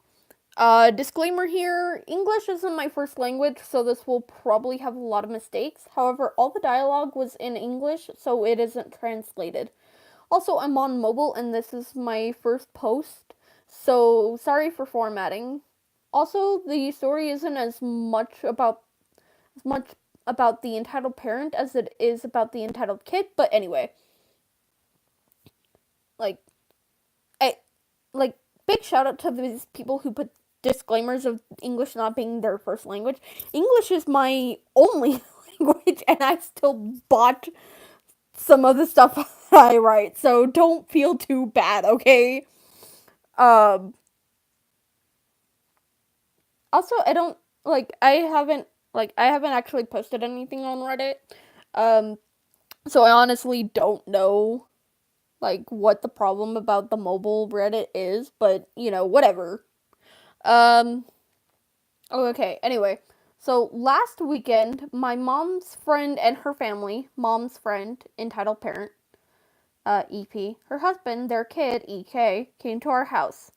Disclaimer here, English isn't my first language, so this will probably have a lot of mistakes. However, all the dialogue was in English, so it isn't translated. Also, I'm on mobile, and this is my first post, so sorry for formatting. Also, the story isn't as much about the entitled parent as it is about the entitled kid, but anyway. Big shout out to these people who put disclaimers of English not being their first language. English is my only language, and I still bought some of the stuff I write, so don't feel too bad, okay? Also, I haven't actually posted anything on Reddit. Um, so I honestly don't know what the problem about the mobile Reddit is, but whatever. Um, okay, anyway. So last weekend, my mom's friend and her family, mom's friend, entitled parent, EP, her husband, their kid, EK, came to our house.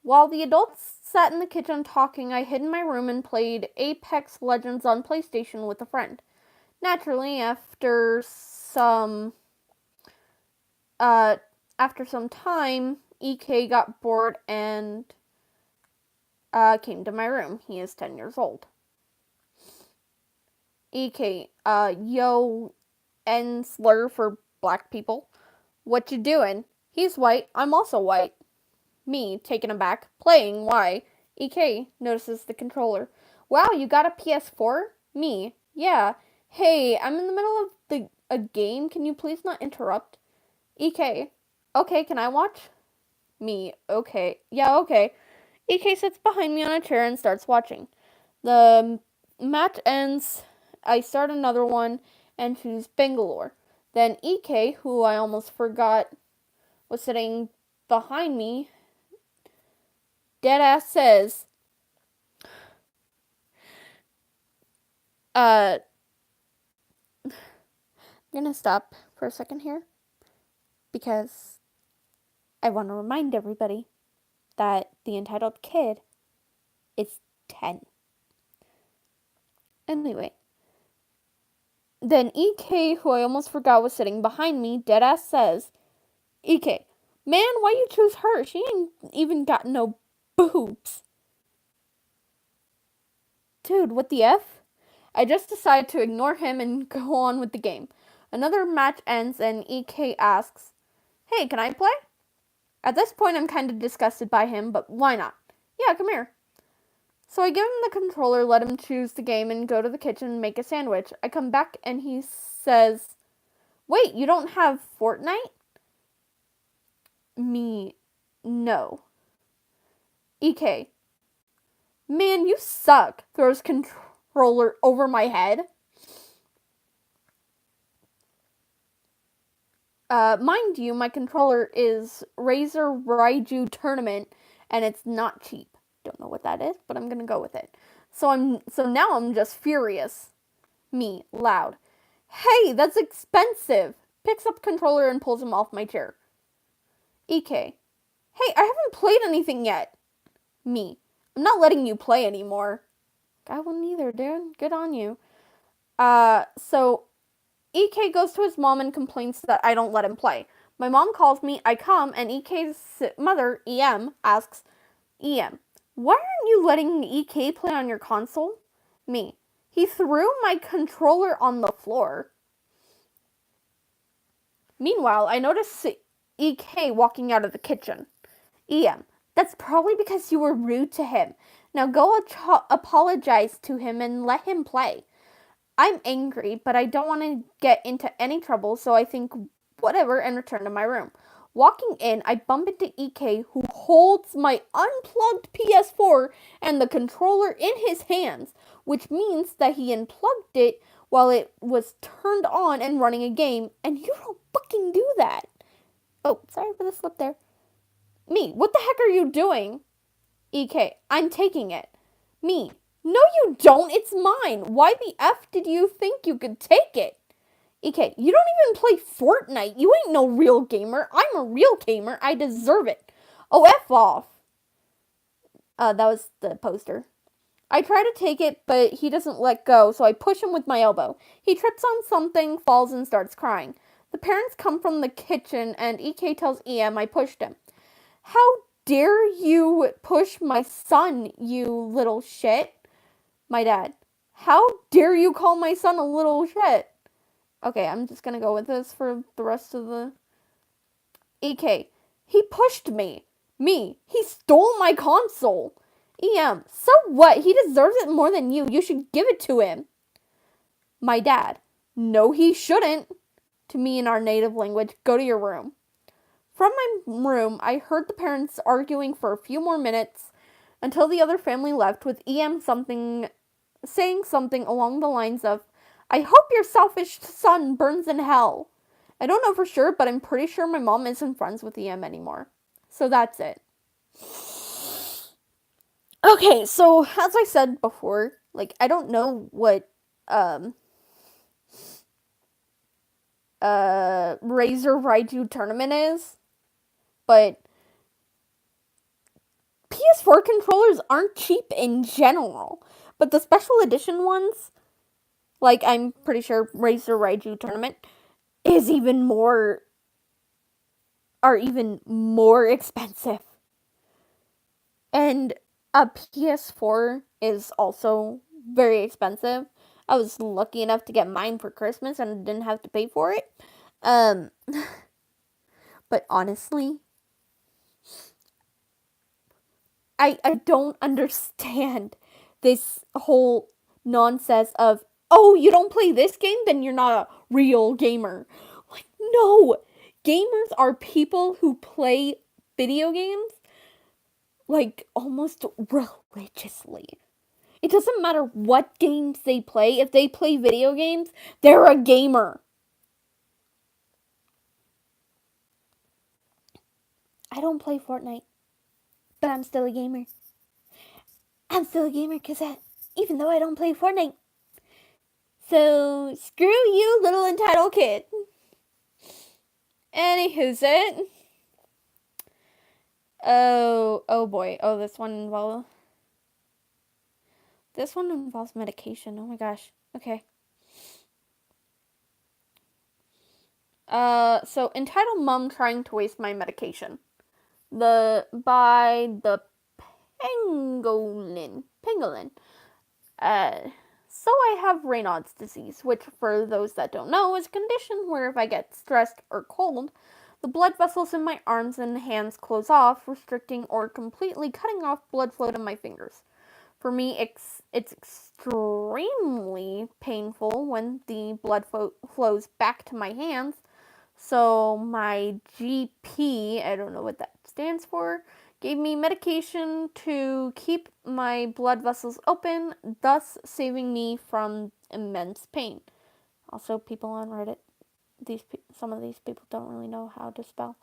While the adults sat in the kitchen talking, I hid in my room and played Apex Legends on PlayStation with a friend. Naturally, uh, after some time, EK got bored and came to my room. He is 10 years old. EK, yo, N slur for black people. What you doing? He's white. I'm also white. Me, taken aback. Playing, why? EK notices the controller. Wow, you got a PS4? Me, yeah. Hey, I'm in the middle of a game. Can you please not interrupt? EK, okay, can I watch? Me, okay. Yeah, okay. EK sits behind me on a chair and starts watching. The match ends. I start another one and choose Bangalore. Then EK, who I almost forgot was sitting behind me, deadass says, I'm gonna stop for a second here because I want to remind everybody that the entitled kid is 10. Anyway, then EK, who I almost forgot was sitting behind me, deadass says, EK, man, why you choose her? She ain't even got no boobs. Dude, what the F? I just decide to ignore him and go on with the game. Another match ends and EK asks, hey, can I play? At this point, I'm kind of disgusted by him, but why not? Yeah, come here. So I give him the controller, let him choose the game, and go to the kitchen and make a sandwich. I come back and he says, wait, you don't have Fortnite? Me, no. EK, man, you suck. Throws controller over my head. Mind you, my controller is Razer Raiju Tournament, and it's not cheap. Don't know what that is, but I'm gonna go with it. So now I'm just furious. Me, loud. Hey, that's expensive. Picks up controller and pulls him off my chair. EK. Hey, I haven't played anything yet. Me. I'm not letting you play anymore. I wouldn't either, dude. Good on you. So EK goes to his mom and complains that I don't let him play. My mom calls me, I come, and EK's mother, EM, asks, EM, why aren't you letting EK play on your console? Me, he threw my controller on the floor. Meanwhile, I notice EK walking out of the kitchen. EM, that's probably because you were rude to him. Now go apologize to him and let him play. I'm angry, but I don't want to get into any trouble, so I think whatever and return to my room. Walking in, I bump into EK, who holds my unplugged PS4 and the controller in his hands, which means that he unplugged it while it was turned on and running a game, and you don't fucking do that. Oh, sorry for the slip there. Me, what the heck are you doing? EK, I'm taking it. Me, no you don't, it's mine. Why the F did you think you could take it? EK, you don't even play Fortnite. You ain't no real gamer. I'm a real gamer. I deserve it. Oh, F off. That was the poster. I try to take it, but he doesn't let go, so I push him with my elbow. He trips on something, falls, and starts crying. The parents come from the kitchen, and EK tells EM I pushed him. How dare you push my son, you little shit? My dad. How dare you call my son a little shit? Okay, I'm just gonna go with this for the rest of the... EK. He pushed me. Me. He stole my console. EM. So what? He deserves it more than you. You should give it to him. My dad. No, he shouldn't. To me in our native language, go to your room. From my room, I heard the parents arguing for a few more minutes. until the other family left, with EM saying something along the lines of, "I hope your selfish son burns in hell." I don't know for sure, but I'm pretty sure my mom isn't friends with EM anymore. So that's it. Okay, so as I said before, I don't know what Razor Raiju tournament is, but PS4 controllers aren't cheap in general. But the special edition ones, I'm pretty sure Razor Raiju tournament, are even more expensive. And a PS4 is also very expensive. I was lucky enough to get mine for Christmas and didn't have to pay for it. But honestly, I don't understand this whole nonsense of, oh, you don't play this game, then you're not a real gamer. No, gamers are people who play video games almost religiously. It doesn't matter what games they play. If they play video games, they're a gamer. I don't play Fortnite, but I'm still a gamer. I'm still a gamer because even though I don't play Fortnite. So, screw you, little entitled kid. Anywho's it. Oh boy. Oh, this one involves medication. Oh my gosh. Okay. So entitled mom trying to waste my medication. By the pangolin. So I have Raynaud's disease, which for those that don't know is a condition where if I get stressed or cold, the blood vessels in my arms and hands close off, restricting or completely cutting off blood flow to my fingers. For me, it's extremely painful when the blood flows back to my hands. So my GP, I don't know what that stands for, gave me medication to keep my blood vessels open, thus saving me from immense pain. Also, people on Reddit, some of these people don't really know how to spell.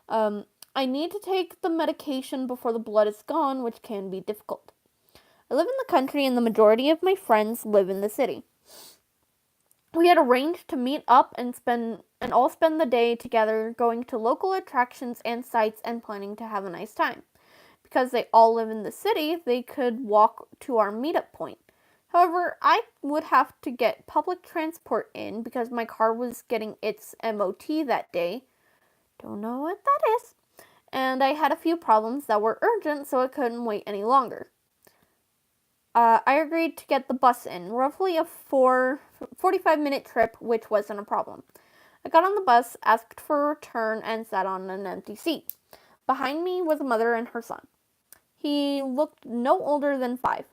I need to take the medication before the blood is gone, which can be difficult. I live in the country and the majority of my friends live in the city. We had arranged to meet up and all spend the day together going to local attractions and sites and planning to have a nice time. Because they all live in the city, they could walk to our meetup point. However, I would have to get public transport in because my car was getting its MOT that day. Don't know what that is. And I had a few problems that were urgent, so I couldn't wait any longer. I agreed to get the bus in, roughly a 45-minute trip, which wasn't a problem. I got on the bus, asked for a return, and sat on an empty seat. Behind me was a mother and her son. He looked no older than 5.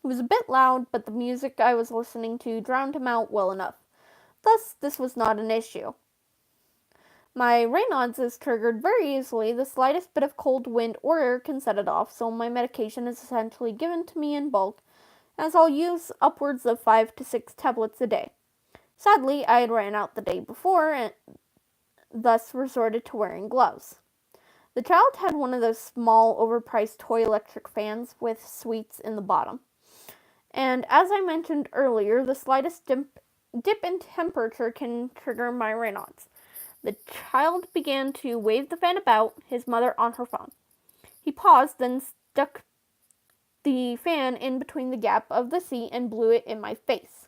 He was a bit loud, but the music I was listening to drowned him out well enough. Thus, this was not an issue. My Raynaud's is triggered very easily. The slightest bit of cold wind or air can set it off, so my medication is essentially given to me in bulk, as I'll use upwards of 5 to 6 tablets a day. Sadly, I had ran out the day before and thus resorted to wearing gloves. The child had one of those small, overpriced toy electric fans with sweets in the bottom. And as I mentioned earlier, the slightest dip in temperature can trigger my Raynaud's. The child began to wave the fan about, his mother on her phone. He paused, then stuck the fan in between the gap of the seat and blew it in my face.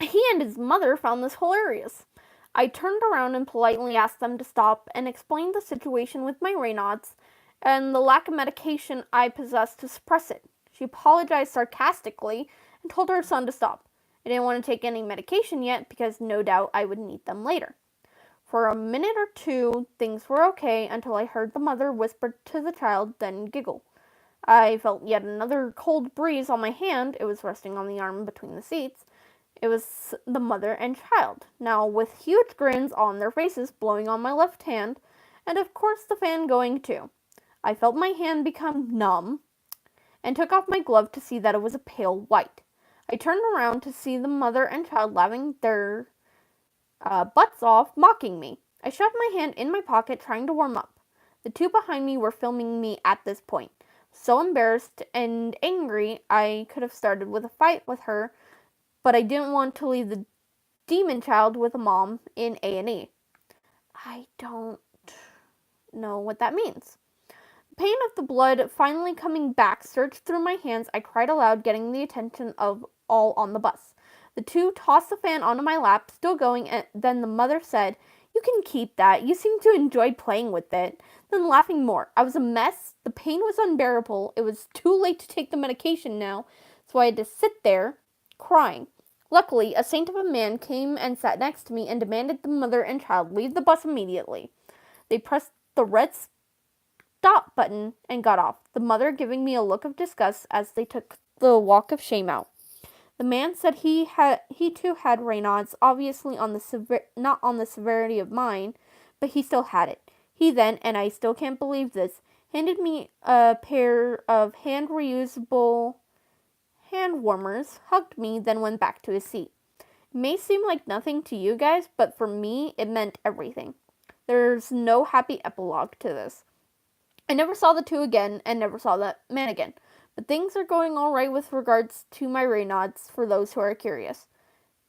He and his mother found this hilarious. I turned around and politely asked them to stop and explained the situation with my Raynaud's and the lack of medication I possessed to suppress it. She apologized sarcastically and told her son to stop. I didn't want to take any medication yet because no doubt I would need them later. For a minute or two, things were okay until I heard the mother whisper to the child, then giggle. I felt yet another cold breeze on my hand. It was resting on the arm between the seats. It was the mother and child, now with huge grins on their faces, blowing on my left hand, and of course the fan going too. I felt my hand become numb, and took off my glove to see that it was a pale white. I turned around to see the mother and child laughing their butts off, mocking me. I shoved my hand in my pocket, trying to warm up. The two behind me were filming me at this point. So embarrassed and angry, I could have started with a fight with her, but I didn't want to leave the demon child with a mom in A&E. I don't know what that means. The pain of the blood finally coming back surged through my hands. I cried aloud, getting the attention of all on the bus. The two tossed the fan onto my lap, still going, and then the mother said, "You can keep that. You seem to enjoy playing with it." Then laughing more. I was a mess. The pain was unbearable. It was too late to take the medication now, so I had to sit there, crying. Luckily, a saint of a man came and sat next to me and demanded the mother and child leave the bus immediately. They pressed the red stop button and got off, the mother giving me a look of disgust as they took the walk of shame out. The man said he too had Raynaud's, obviously not on the severity of mine, but he still had it. He then, and I still can't believe this, handed me a pair of reusable hand warmers, hugged me, then went back to his seat. It may seem like nothing to you guys, but for me, it meant everything. There's no happy epilogue to this. I never saw the two again, and never saw that man again. But things are going alright with regards to my Raynaud's, for those who are curious.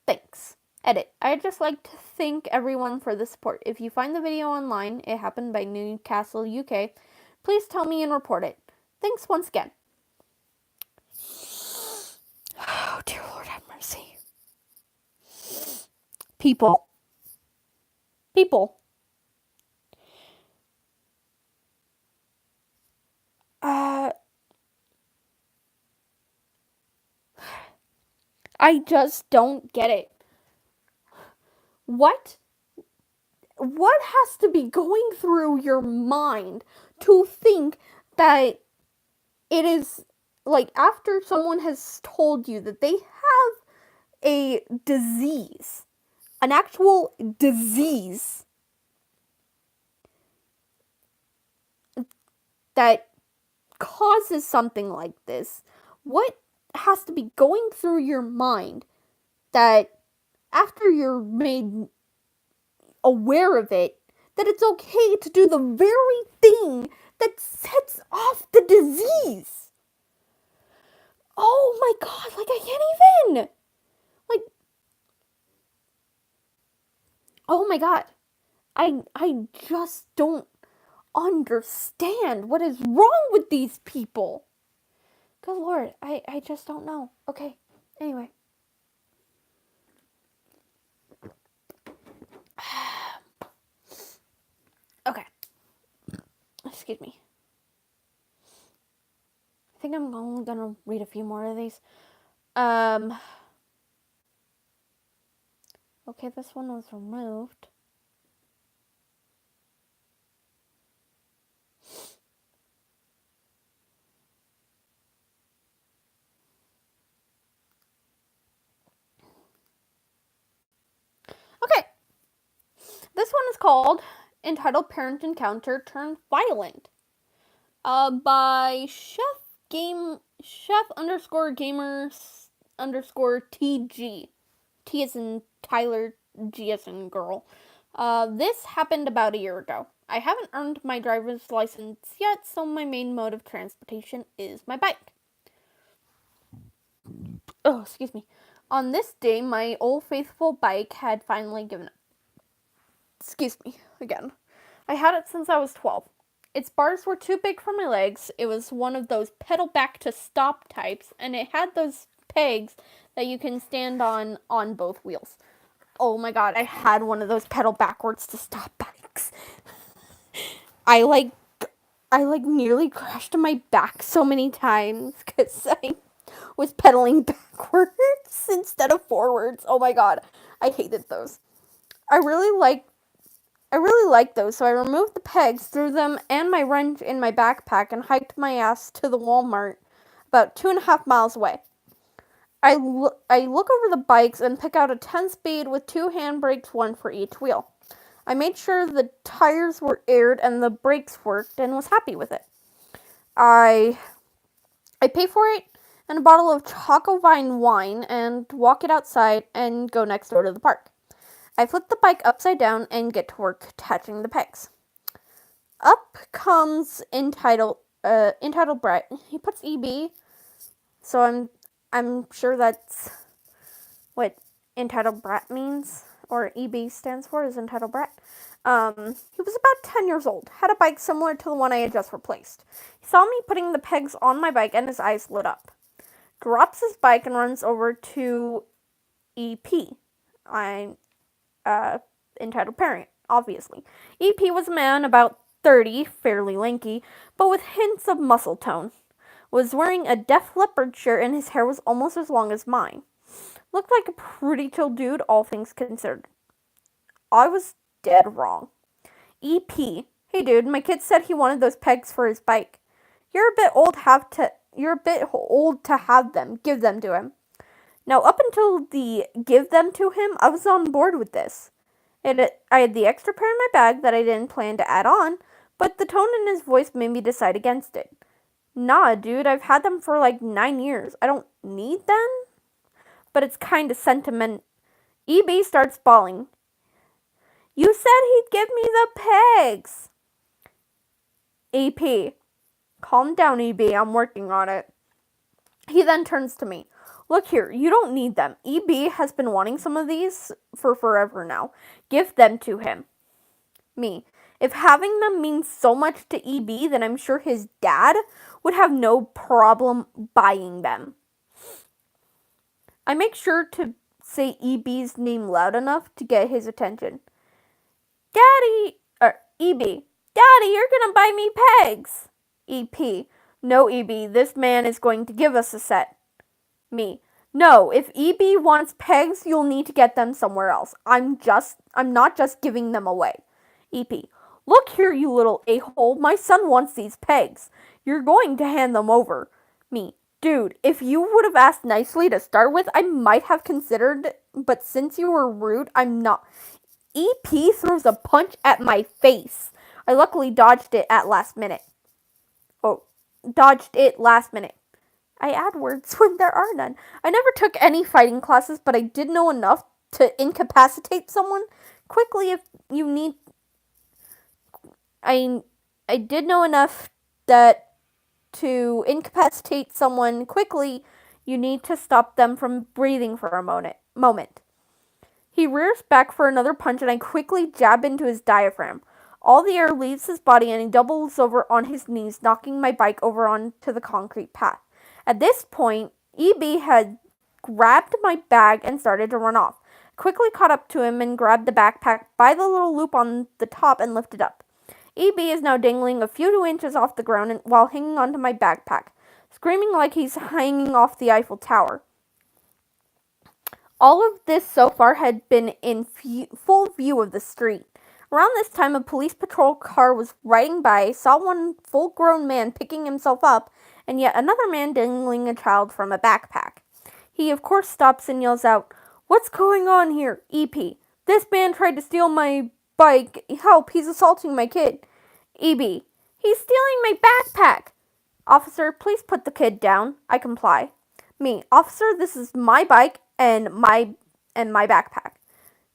Thanks. Edit. I'd just like to thank everyone for the support. If you find the video online, it happened by Newcastle, UK, please tell me and report it. Thanks once again. Oh, dear Lord, have mercy. People. I just don't get it. What has to be going through your mind to think that it is, like, after someone has told you that they have a disease, an actual disease that causes something like this, what has to be going through your mind that after you're made aware of it, that it's okay to do the very thing that sets off the disease? Oh my god, like, I can't even! Like, oh my god. I just don't understand what is wrong with these people. Good Lord, I just don't know. Okay, anyway. Okay. Excuse me. I think I'm only gonna read a few more of these. Okay, this one was removed. Okay. This one is called Entitled Parent Encounter Turned Violent. By chef underscore gamers underscore TG. T as in Tyler, G as in girl. This happened about a year ago. I haven't earned my driver's license yet, so my main mode of transportation is my bike. Oh, excuse me. On this day, my old faithful bike had finally given up. Excuse me, again. I had it since I was 12. Its bars were too big for my legs. It was one of those pedal back to stop types, and it had those pegs that you can stand on both wheels. Oh my god, I had one of those pedal backwards to stop bikes. I nearly crashed on my back so many times because I was pedaling backwards instead of forwards. Oh my god, I hated those. I really liked those, so I removed the pegs, threw them and my wrench in my backpack, and hiked my ass to the Walmart about 2.5 miles away. I look over the bikes and pick out a 10-speed with 2 handbrakes, one for each wheel. I made sure the tires were aired and the brakes worked and was happy with it. I I pay for it and a bottle of Chocovine wine and walk it outside and go next door to the park. I flip the bike upside down and get to work attaching the pegs. Up comes entitled Brett. He puts EB, so I'm sure that's what entitled Brat means, or EB stands for, is entitled Brat. He was about 10 years old, had a bike similar to the one I had just replaced. He saw me putting the pegs on my bike and his eyes lit up. Drops his bike and runs over to EP. I'm entitled parent, obviously. EP was a man about 30, fairly lanky, but with hints of muscle tone. Was wearing a Def Leppard shirt and his hair was almost as long as mine. Looked like a pretty chill dude, all things considered. I was dead wrong. EP. Hey dude, my kid said he wanted those pegs for his bike. You're a bit old to have them. Give them to him. Now, up until the give them to him, I was on board with this. I had the extra pair in my bag that I didn't plan to add on, but the tone in his voice made me decide against it. Nah, dude, I've had them for like 9 years. I don't need them, but it's kind of sentiment. EB starts bawling. You said he'd give me the pegs. EP. Calm down, EB. I'm working on it. He then turns to me. Look here, you don't need them. EB has been wanting some of these for forever now. Give them to him. Me. If having them means so much to EB, then I'm sure his dad would have no problem buying them. I make sure to say EB's name loud enough to get his attention. EB. Daddy, you're gonna buy me pegs. EP. No, EB, this man is going to give us a set. Me. No, if EB wants pegs, you'll need to get them somewhere else. I'm not just giving them away. EP. Look here, you little a-hole. My son wants these pegs. You're going to hand them over. Me. Dude, if you would have asked nicely to start with, I might have considered, but since you were rude, I'm not. EP throws a punch at my face. I luckily dodged it last minute. I add words when there are none. I never took any fighting classes, but I did know enough to incapacitate someone quickly if you need. I did know enough that to incapacitate someone quickly, you need to stop them from breathing for a moment. He rears back for another punch, and I quickly jab into his diaphragm. All the air leaves his body, and he doubles over on his knees, knocking my bike over onto the concrete path. At this point, EB had grabbed my bag and started to run off. Quickly caught up to him and grabbed the backpack by the little loop on the top and lifted up. EB is now dangling a few inches off the ground while hanging onto my backpack, screaming like he's hanging off the Eiffel Tower. All of this so far had been in full view of the street. Around this time, a police patrol car was riding by, saw one full-grown man picking himself up, and yet another man dangling a child from a backpack. He, of course, stops and yells out, "What's going on here? EP. This man tried to steal my bike. Help, he's assaulting my kid." EB. He's stealing my backpack. Officer, please put the kid down. I comply. Me. Officer, this is my bike and my backpack.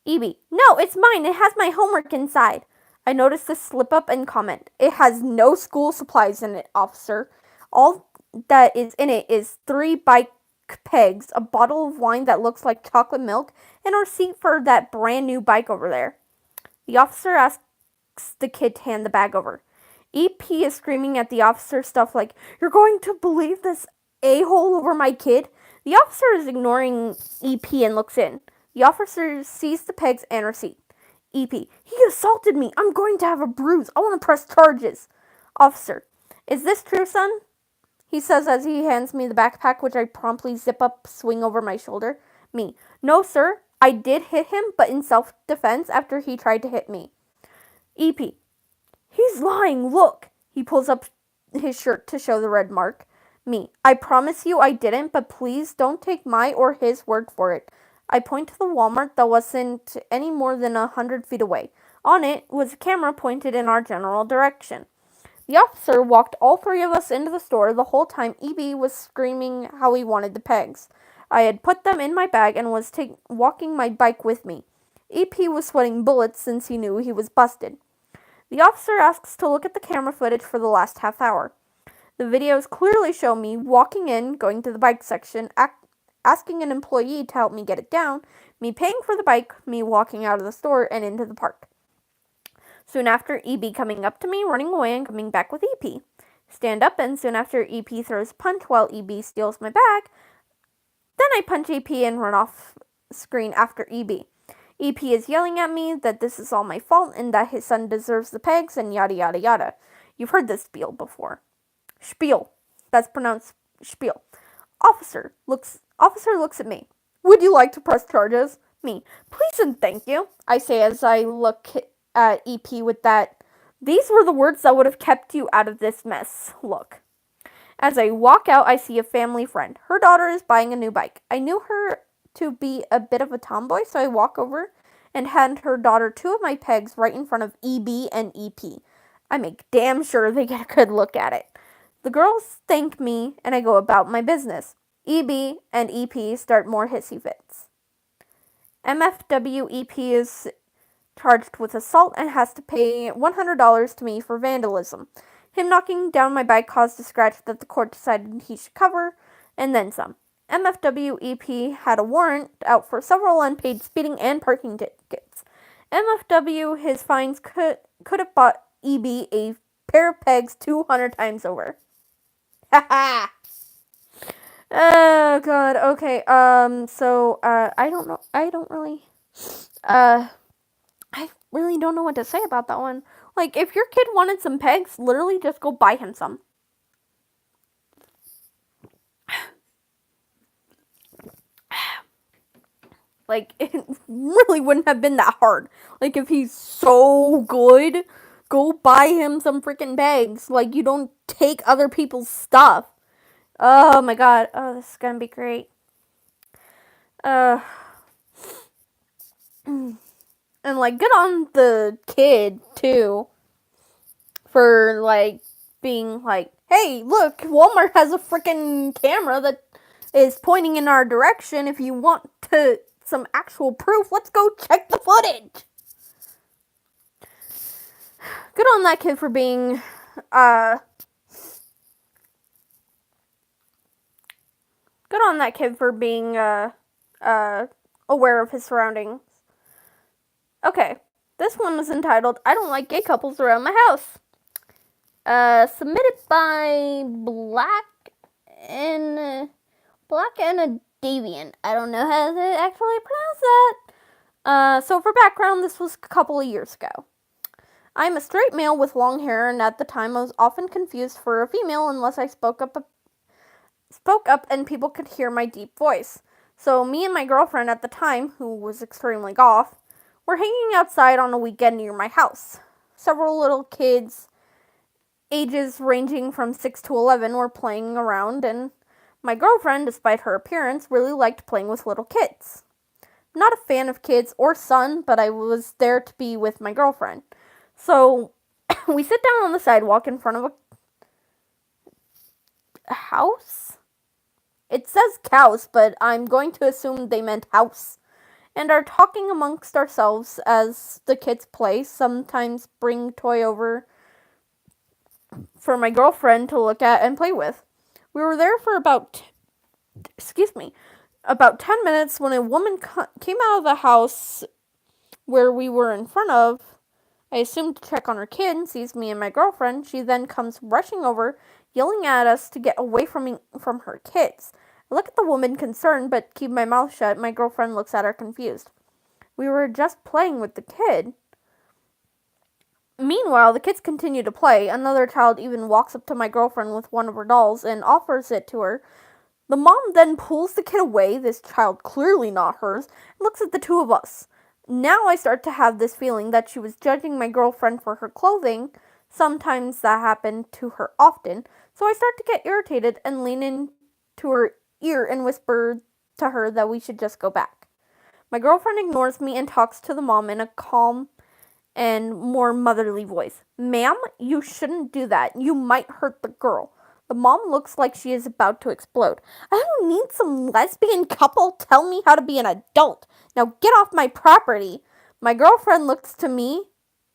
EB. No, it's mine. It has my homework inside. I notice this slip up and comment. It has no school supplies in it, officer. All that is in it is 3 bike pegs, a bottle of wine that looks like chocolate milk, and a receipt for that brand new bike over there. The officer asks the kid to hand the bag over. EP is screaming at the officer stuff like, "You're going to believe this a-hole over my kid?" The officer is ignoring EP and looks in. The officer sees the pegs and receipt. EP. He assaulted me. I'm going to have a bruise. I want to press charges. Officer. Is this true, son? He says as he hands me the backpack, which I promptly zip up, swing over my shoulder. Me. No, sir. I did hit him, but in self-defense after he tried to hit me. EP. He's lying. Look. He pulls up his shirt to show the red mark. Me. I promise you I didn't, but please don't take my or his word for it. I point to the Walmart that wasn't any more than 100 feet away. On it was a camera pointed in our general direction. The officer walked all three of us into the store. The whole time, EB was screaming how he wanted the pegs. I had put them in my bag and was walking my bike with me. EP was sweating bullets since he knew he was busted. The officer asks to look at the camera footage for the last half hour. The videos clearly show me walking in, going to the bike section, asking an employee to help me get it down, me paying for the bike, me walking out of the store and into the park. Soon after, EB coming up to me, running away and coming back with EP. Stand up, and soon after, EP throws a punch while EB steals my bag. Then I punch EP and run off screen after EB. EP is yelling at me that this is all my fault and that his son deserves the pegs and yada yada yada. You've heard this spiel before. Spiel. That's pronounced spiel. Officer looks at me. Would you like to press charges? Me. Please and thank you, I say as I look at EP with that. These were the words that would have kept you out of this mess. Look. As I walk out, I see a family friend. Her daughter is buying a new bike. I knew her to be a bit of a tomboy, so I walk over and hand her daughter two of my pegs right in front of EB and EP. I make damn sure they get a good look at it. The girls thank me, and I go about my business. EB and EP start more hissy fits. MFW EP is charged with assault and has to pay $100 to me for vandalism. Him knocking down my bike caused a scratch that the court decided he should cover, and then some. MFW EP had a warrant out for several unpaid speeding and parking tickets. MFW, his fines could have bought EB a pair of pegs 200 times over. Haha! Oh, God. Okay, I don't know. I really don't know what to say about that one. Like, if your kid wanted some pegs, literally just go buy him some. Like, it really wouldn't have been that hard. Like, if he's so good, go buy him some freaking pegs. Like, you don't take other people's stuff. Oh my God. Oh, this is gonna be great. And like, good on the kid too for like being like, hey, look, Walmart has a freaking camera that is pointing in our direction. If you want some actual proof, let's go check the footage. Good on that kid for being aware of his surroundings. Okay, this one was entitled, I Don't Like Gay Couples Around My House. Submitted by Black and a Davian. I don't know how to actually pronounce that. So for background, this was a couple of years ago. I'm a straight male with long hair, and at the time I was often confused for a female unless I spoke up and people could hear my deep voice. So me and my girlfriend at the time, who was extremely goth, were hanging outside on a weekend near my house. Several little kids, ages ranging from 6 to 11, were playing around, and my girlfriend, despite her appearance, really liked playing with little kids. Not a fan of kids or son, but I was there to be with my girlfriend. So we sit down on the sidewalk in front of a house? It says cows, but I'm going to assume they meant house. And are talking amongst ourselves as the kids play, sometimes bring toy over for my girlfriend to look at and play with. We were there for about 10 minutes when a woman came out of the house where we were in front of. I assumed to check on her kid and sees me and my girlfriend. She then comes rushing over, yelling at us to get away from her kids. I look at the woman concerned, but keep my mouth shut. My girlfriend looks at her confused. We were just playing with the kid. Meanwhile, the kids continue to play. Another child even walks up to my girlfriend with one of her dolls and offers it to her. The mom then pulls the kid away, this child clearly not hers, and looks at the two of us. Now I start to have this feeling that she was judging my girlfriend for her clothing. Sometimes that happened to her often, so I start to get irritated and lean into her ear and whisper to her that we should just go back. My girlfriend ignores me and talks to the mom in a calm and more motherly voice. Ma'am, you shouldn't do that. You might hurt the girl. The mom looks like she is about to explode. I don't need some lesbian couple tell me how to be an adult. Now get off my property. My girlfriend looks to me,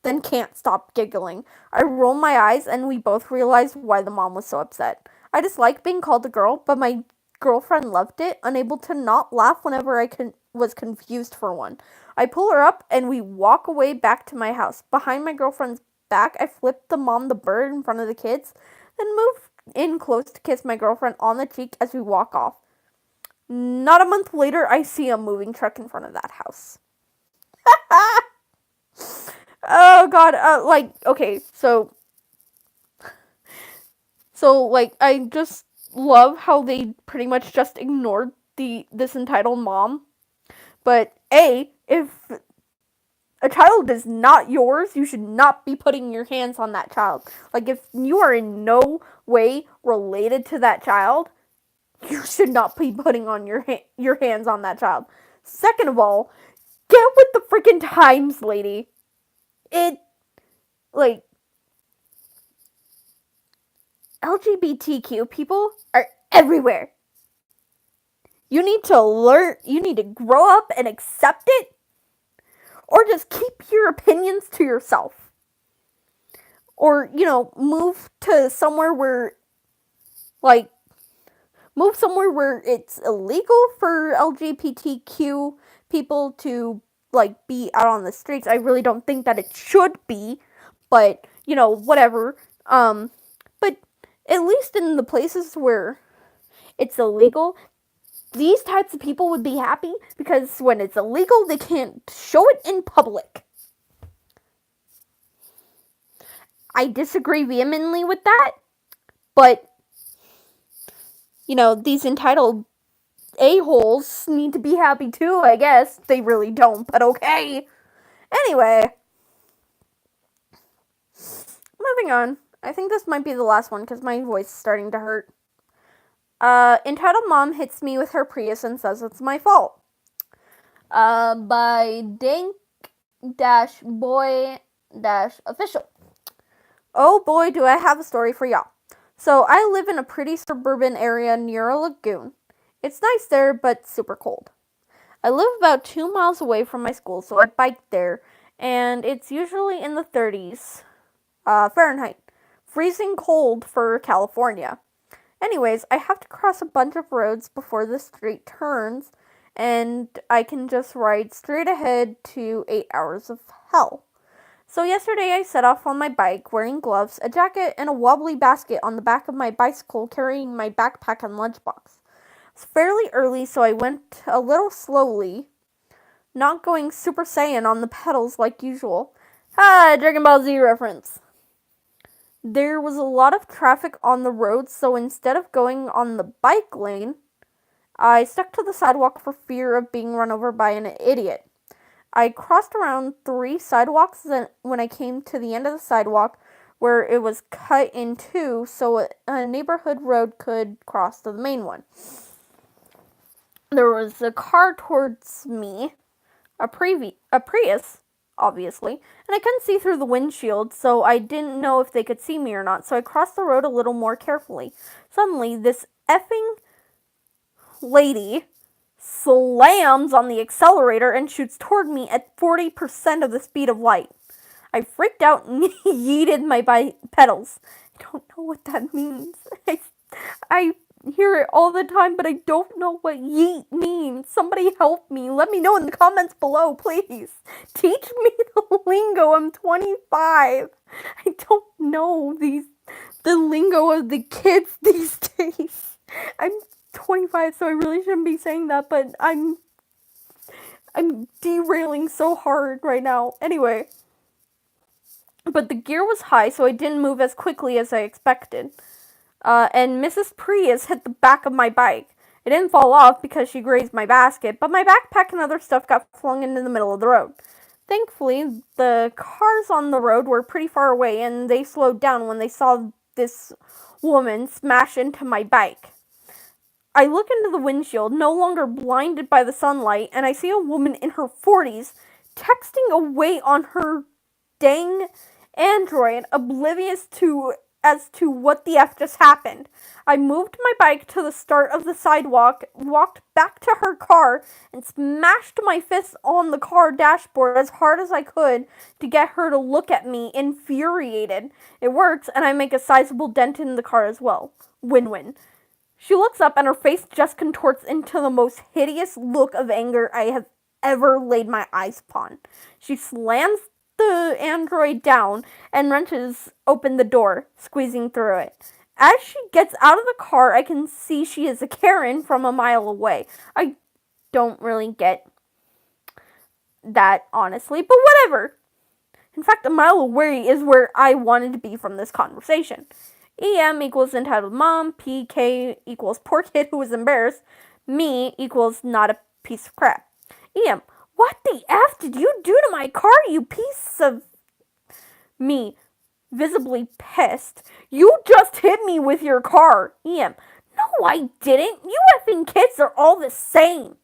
then can't stop giggling. I roll my eyes and we both realize why the mom was so upset. I dislike being called a girl, but my girlfriend loved it, unable to not laugh whenever I was confused for one. I pull her up and we walk away back to my house. Behind my girlfriend's back, I flip the mom the bird in front of the kids, then move in close to kiss my girlfriend on the cheek as we walk off. Not a month later, I see a moving truck in front of that house. Oh god, okay, so I just love how they pretty much just ignored this entitled mom. But if a child is not yours, you should not be putting your hands on that child. Like, if you are in no way related to that child, you should not be putting on your hands on that child. Second of all, get with the freaking times, lady. LGBTQ people are everywhere. You need to grow up and accept it, or just keep your opinions to yourself. Or, move somewhere where it's illegal for LGBTQ people to, be out on the streets. I really don't think that it should be, but, whatever. But at least in the places where it's illegal, these types of people would be happy, because when it's illegal, they can't show it in public. I disagree vehemently with that, but, these entitled a-holes need to be happy too, I guess. They really don't, but okay. Anyway, moving on. I think this might be the last one, because my voice is starting to hurt. Entitled mom hits me with her Prius and says it's my fault. By Dank-boy-official. Oh boy, do I have a story for y'all. So, I live in a pretty suburban area near a lagoon. It's nice there, but super cold. I live about 2 miles away from my school, so I bike there, and it's usually in the 30s Fahrenheit. Freezing cold for California. Anyways, I have to cross a bunch of roads before the street turns, and I can just ride straight ahead to 8 hours of hell. So yesterday I set off on my bike, wearing gloves, a jacket, and a wobbly basket on the back of my bicycle, carrying my backpack and lunchbox. It's fairly early, so I went a little slowly, not going Super Saiyan on the pedals like usual. Dragon Ball Z reference. There was a lot of traffic on the road, so instead of going on the bike lane, I stuck to the sidewalk for fear of being run over by an idiot. I crossed around 3 sidewalks when I came to the end of the sidewalk, where it was cut in 2 so a neighborhood road could cross to the main one. There was a car towards me, a Prius, obviously, and I couldn't see through the windshield, so I didn't know if they could see me or not, so I crossed the road a little more carefully. Suddenly, this effing lady slams on the accelerator and shoots toward me at 40% of the speed of light. I freaked out and yeeted my pedals. I don't know what that means. I hear it all the time, but I don't know what yeet means. Somebody help me. Let me know in the comments below, please. Teach me the lingo. I'm 25. I don't know the lingo of the kids these days. I'm 25, so I really shouldn't be saying that, but I'm derailing so hard right now. Anyway, but the gear was high, so I didn't move as quickly as I expected. And Mrs. Prius hit the back of my bike. It didn't fall off because she grazed my basket, but my backpack and other stuff got flung into the middle of the road. Thankfully, the cars on the road were pretty far away, and they slowed down when they saw this woman smash into my bike. I look into the windshield, no longer blinded by the sunlight, and I see a woman in her 40s texting away on her dang android, oblivious as to what the F just happened. I moved my bike to the start of the sidewalk, walked back to her car, and smashed my fist on the car dashboard as hard as I could to get her to look at me, infuriated. It works, and I make a sizable dent in the car as well. Win-win. She looks up, and her face just contorts into the most hideous look of anger I have ever laid my eyes upon. She slams the android down and wrenches open the door, squeezing through it. As she gets out of the car, I can see she is a Karen from a mile away. I don't really get that, honestly, but whatever. In fact, a mile away is where I wanted to be from this conversation. EM equals entitled mom, PK equals poor kid who was embarrassed, me equals not a piece of crap. EM, what the F did you do to my car, you piece of... Me, visibly pissed. You just hit me with your car. EM, no I didn't. You effing kids are all the same.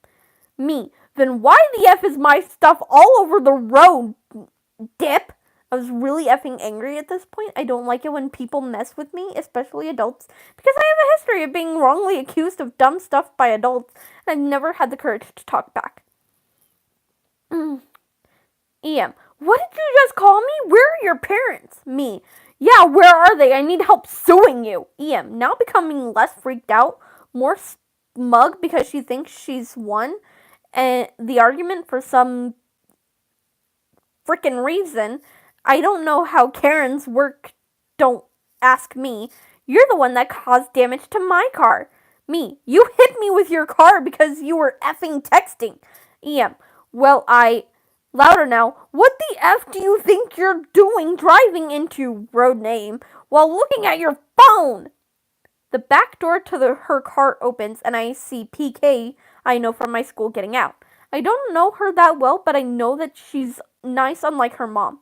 Me, then why the F is my stuff all over the road, dip? I was really effing angry at this point. I don't like it when people mess with me, especially adults, because I have a history of being wrongly accused of dumb stuff by adults, and I've never had the courage to talk back. EM, what did you just call me? Where are your parents? Me, yeah, where are they? I need help suing you. EM, now becoming less freaked out, more smug because she thinks she's won, and the argument for some frickin' reason. I don't know how Karens work, don't ask me. You're the one that caused damage to my car. Me, you hit me with your car because you were effing texting. EM, well, louder now, what the F do you think you're doing driving into road name while looking at your phone? The back door to her car opens and I see PK I know from my school getting out. I don't know her that well, but I know that she's nice unlike her mom.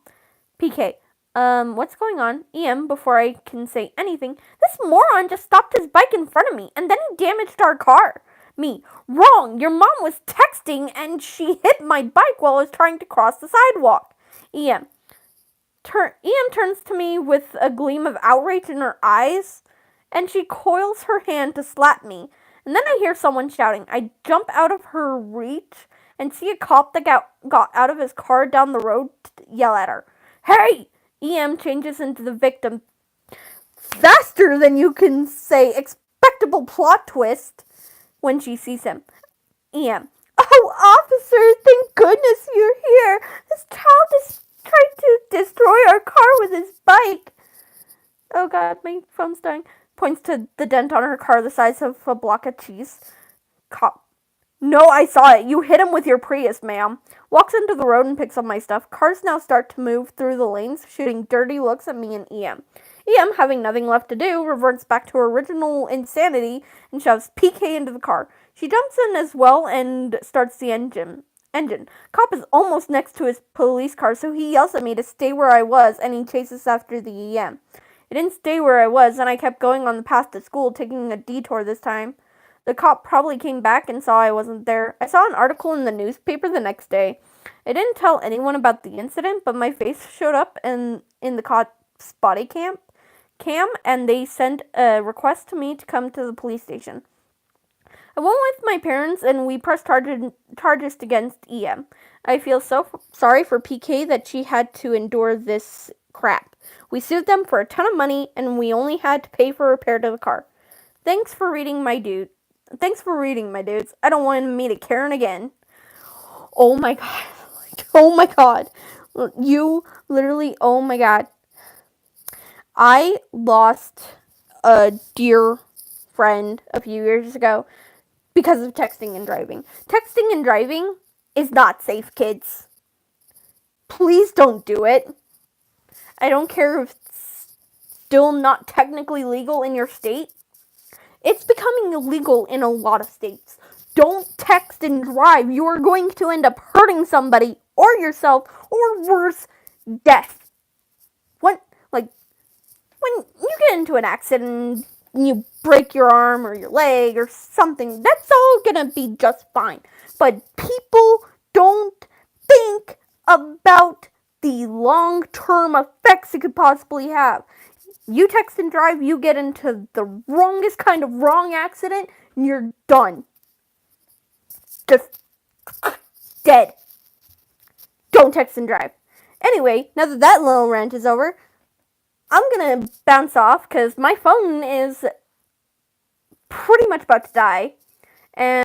PK, what's going on? EM, before I can say anything, this moron just stopped his bike in front of me, and then he damaged our car. Me, wrong, your mom was texting, and she hit my bike while I was trying to cross the sidewalk. EM turns to me with a gleam of outrage in her eyes, and she coils her hand to slap me. And then I hear someone shouting. I jump out of her reach and see a cop that got out of his car down the road to yell at her. Hey! EM changes into the victim faster than you can say expectable plot twist when she sees him. EM, oh, officer, thank goodness you're here. This child is trying to destroy our car with his bike. Oh god, my phone's dying. Points to the dent on her car the size of a block of cheese. Cop. No, I saw it. You hit him with your Prius, ma'am. Walks into the road and picks up my stuff. Cars now start to move through the lanes, shooting dirty looks at me and EM. EM, having nothing left to do, reverts back to her original insanity and shoves PK into the car. She jumps in as well and starts the engine. Cop is almost next to his police car, so he yells at me to stay where I was, and he chases after the EM. I didn't stay where I was, and I kept going on the path to school, taking a detour this time. The cop probably came back and saw I wasn't there. I saw an article in the newspaper the next day. I didn't tell anyone about the incident, but my face showed up in the cop's body cam, and they sent a request to me to come to the police station. I went with my parents, and we pressed charges against EM. I feel so sorry for PK that she had to endure this crap. We sued them for a ton of money, and we only had to pay for repair to the car. Thanks for reading, my dudes. I don't want to meet a Karen again. Oh my god. Oh my god. You literally, oh my god. I lost a dear friend a few years ago because of texting and driving. Texting and driving is not safe, kids. Please don't do it. I don't care if it's still not technically legal in your state. It's becoming illegal in a lot of states. Don't text and drive. You are going to end up hurting somebody or yourself, or worse, death. When you get into an accident and you break your arm or your leg or something, that's all gonna be just fine. But people don't think about the the long-term effects it could possibly have. You text and drive, you get into the wrongest kind of wrong accident, and you're done. Just dead. Don't text and drive. Anyway, now that little rant is over, I'm gonna bounce off because my phone is pretty much about to die. And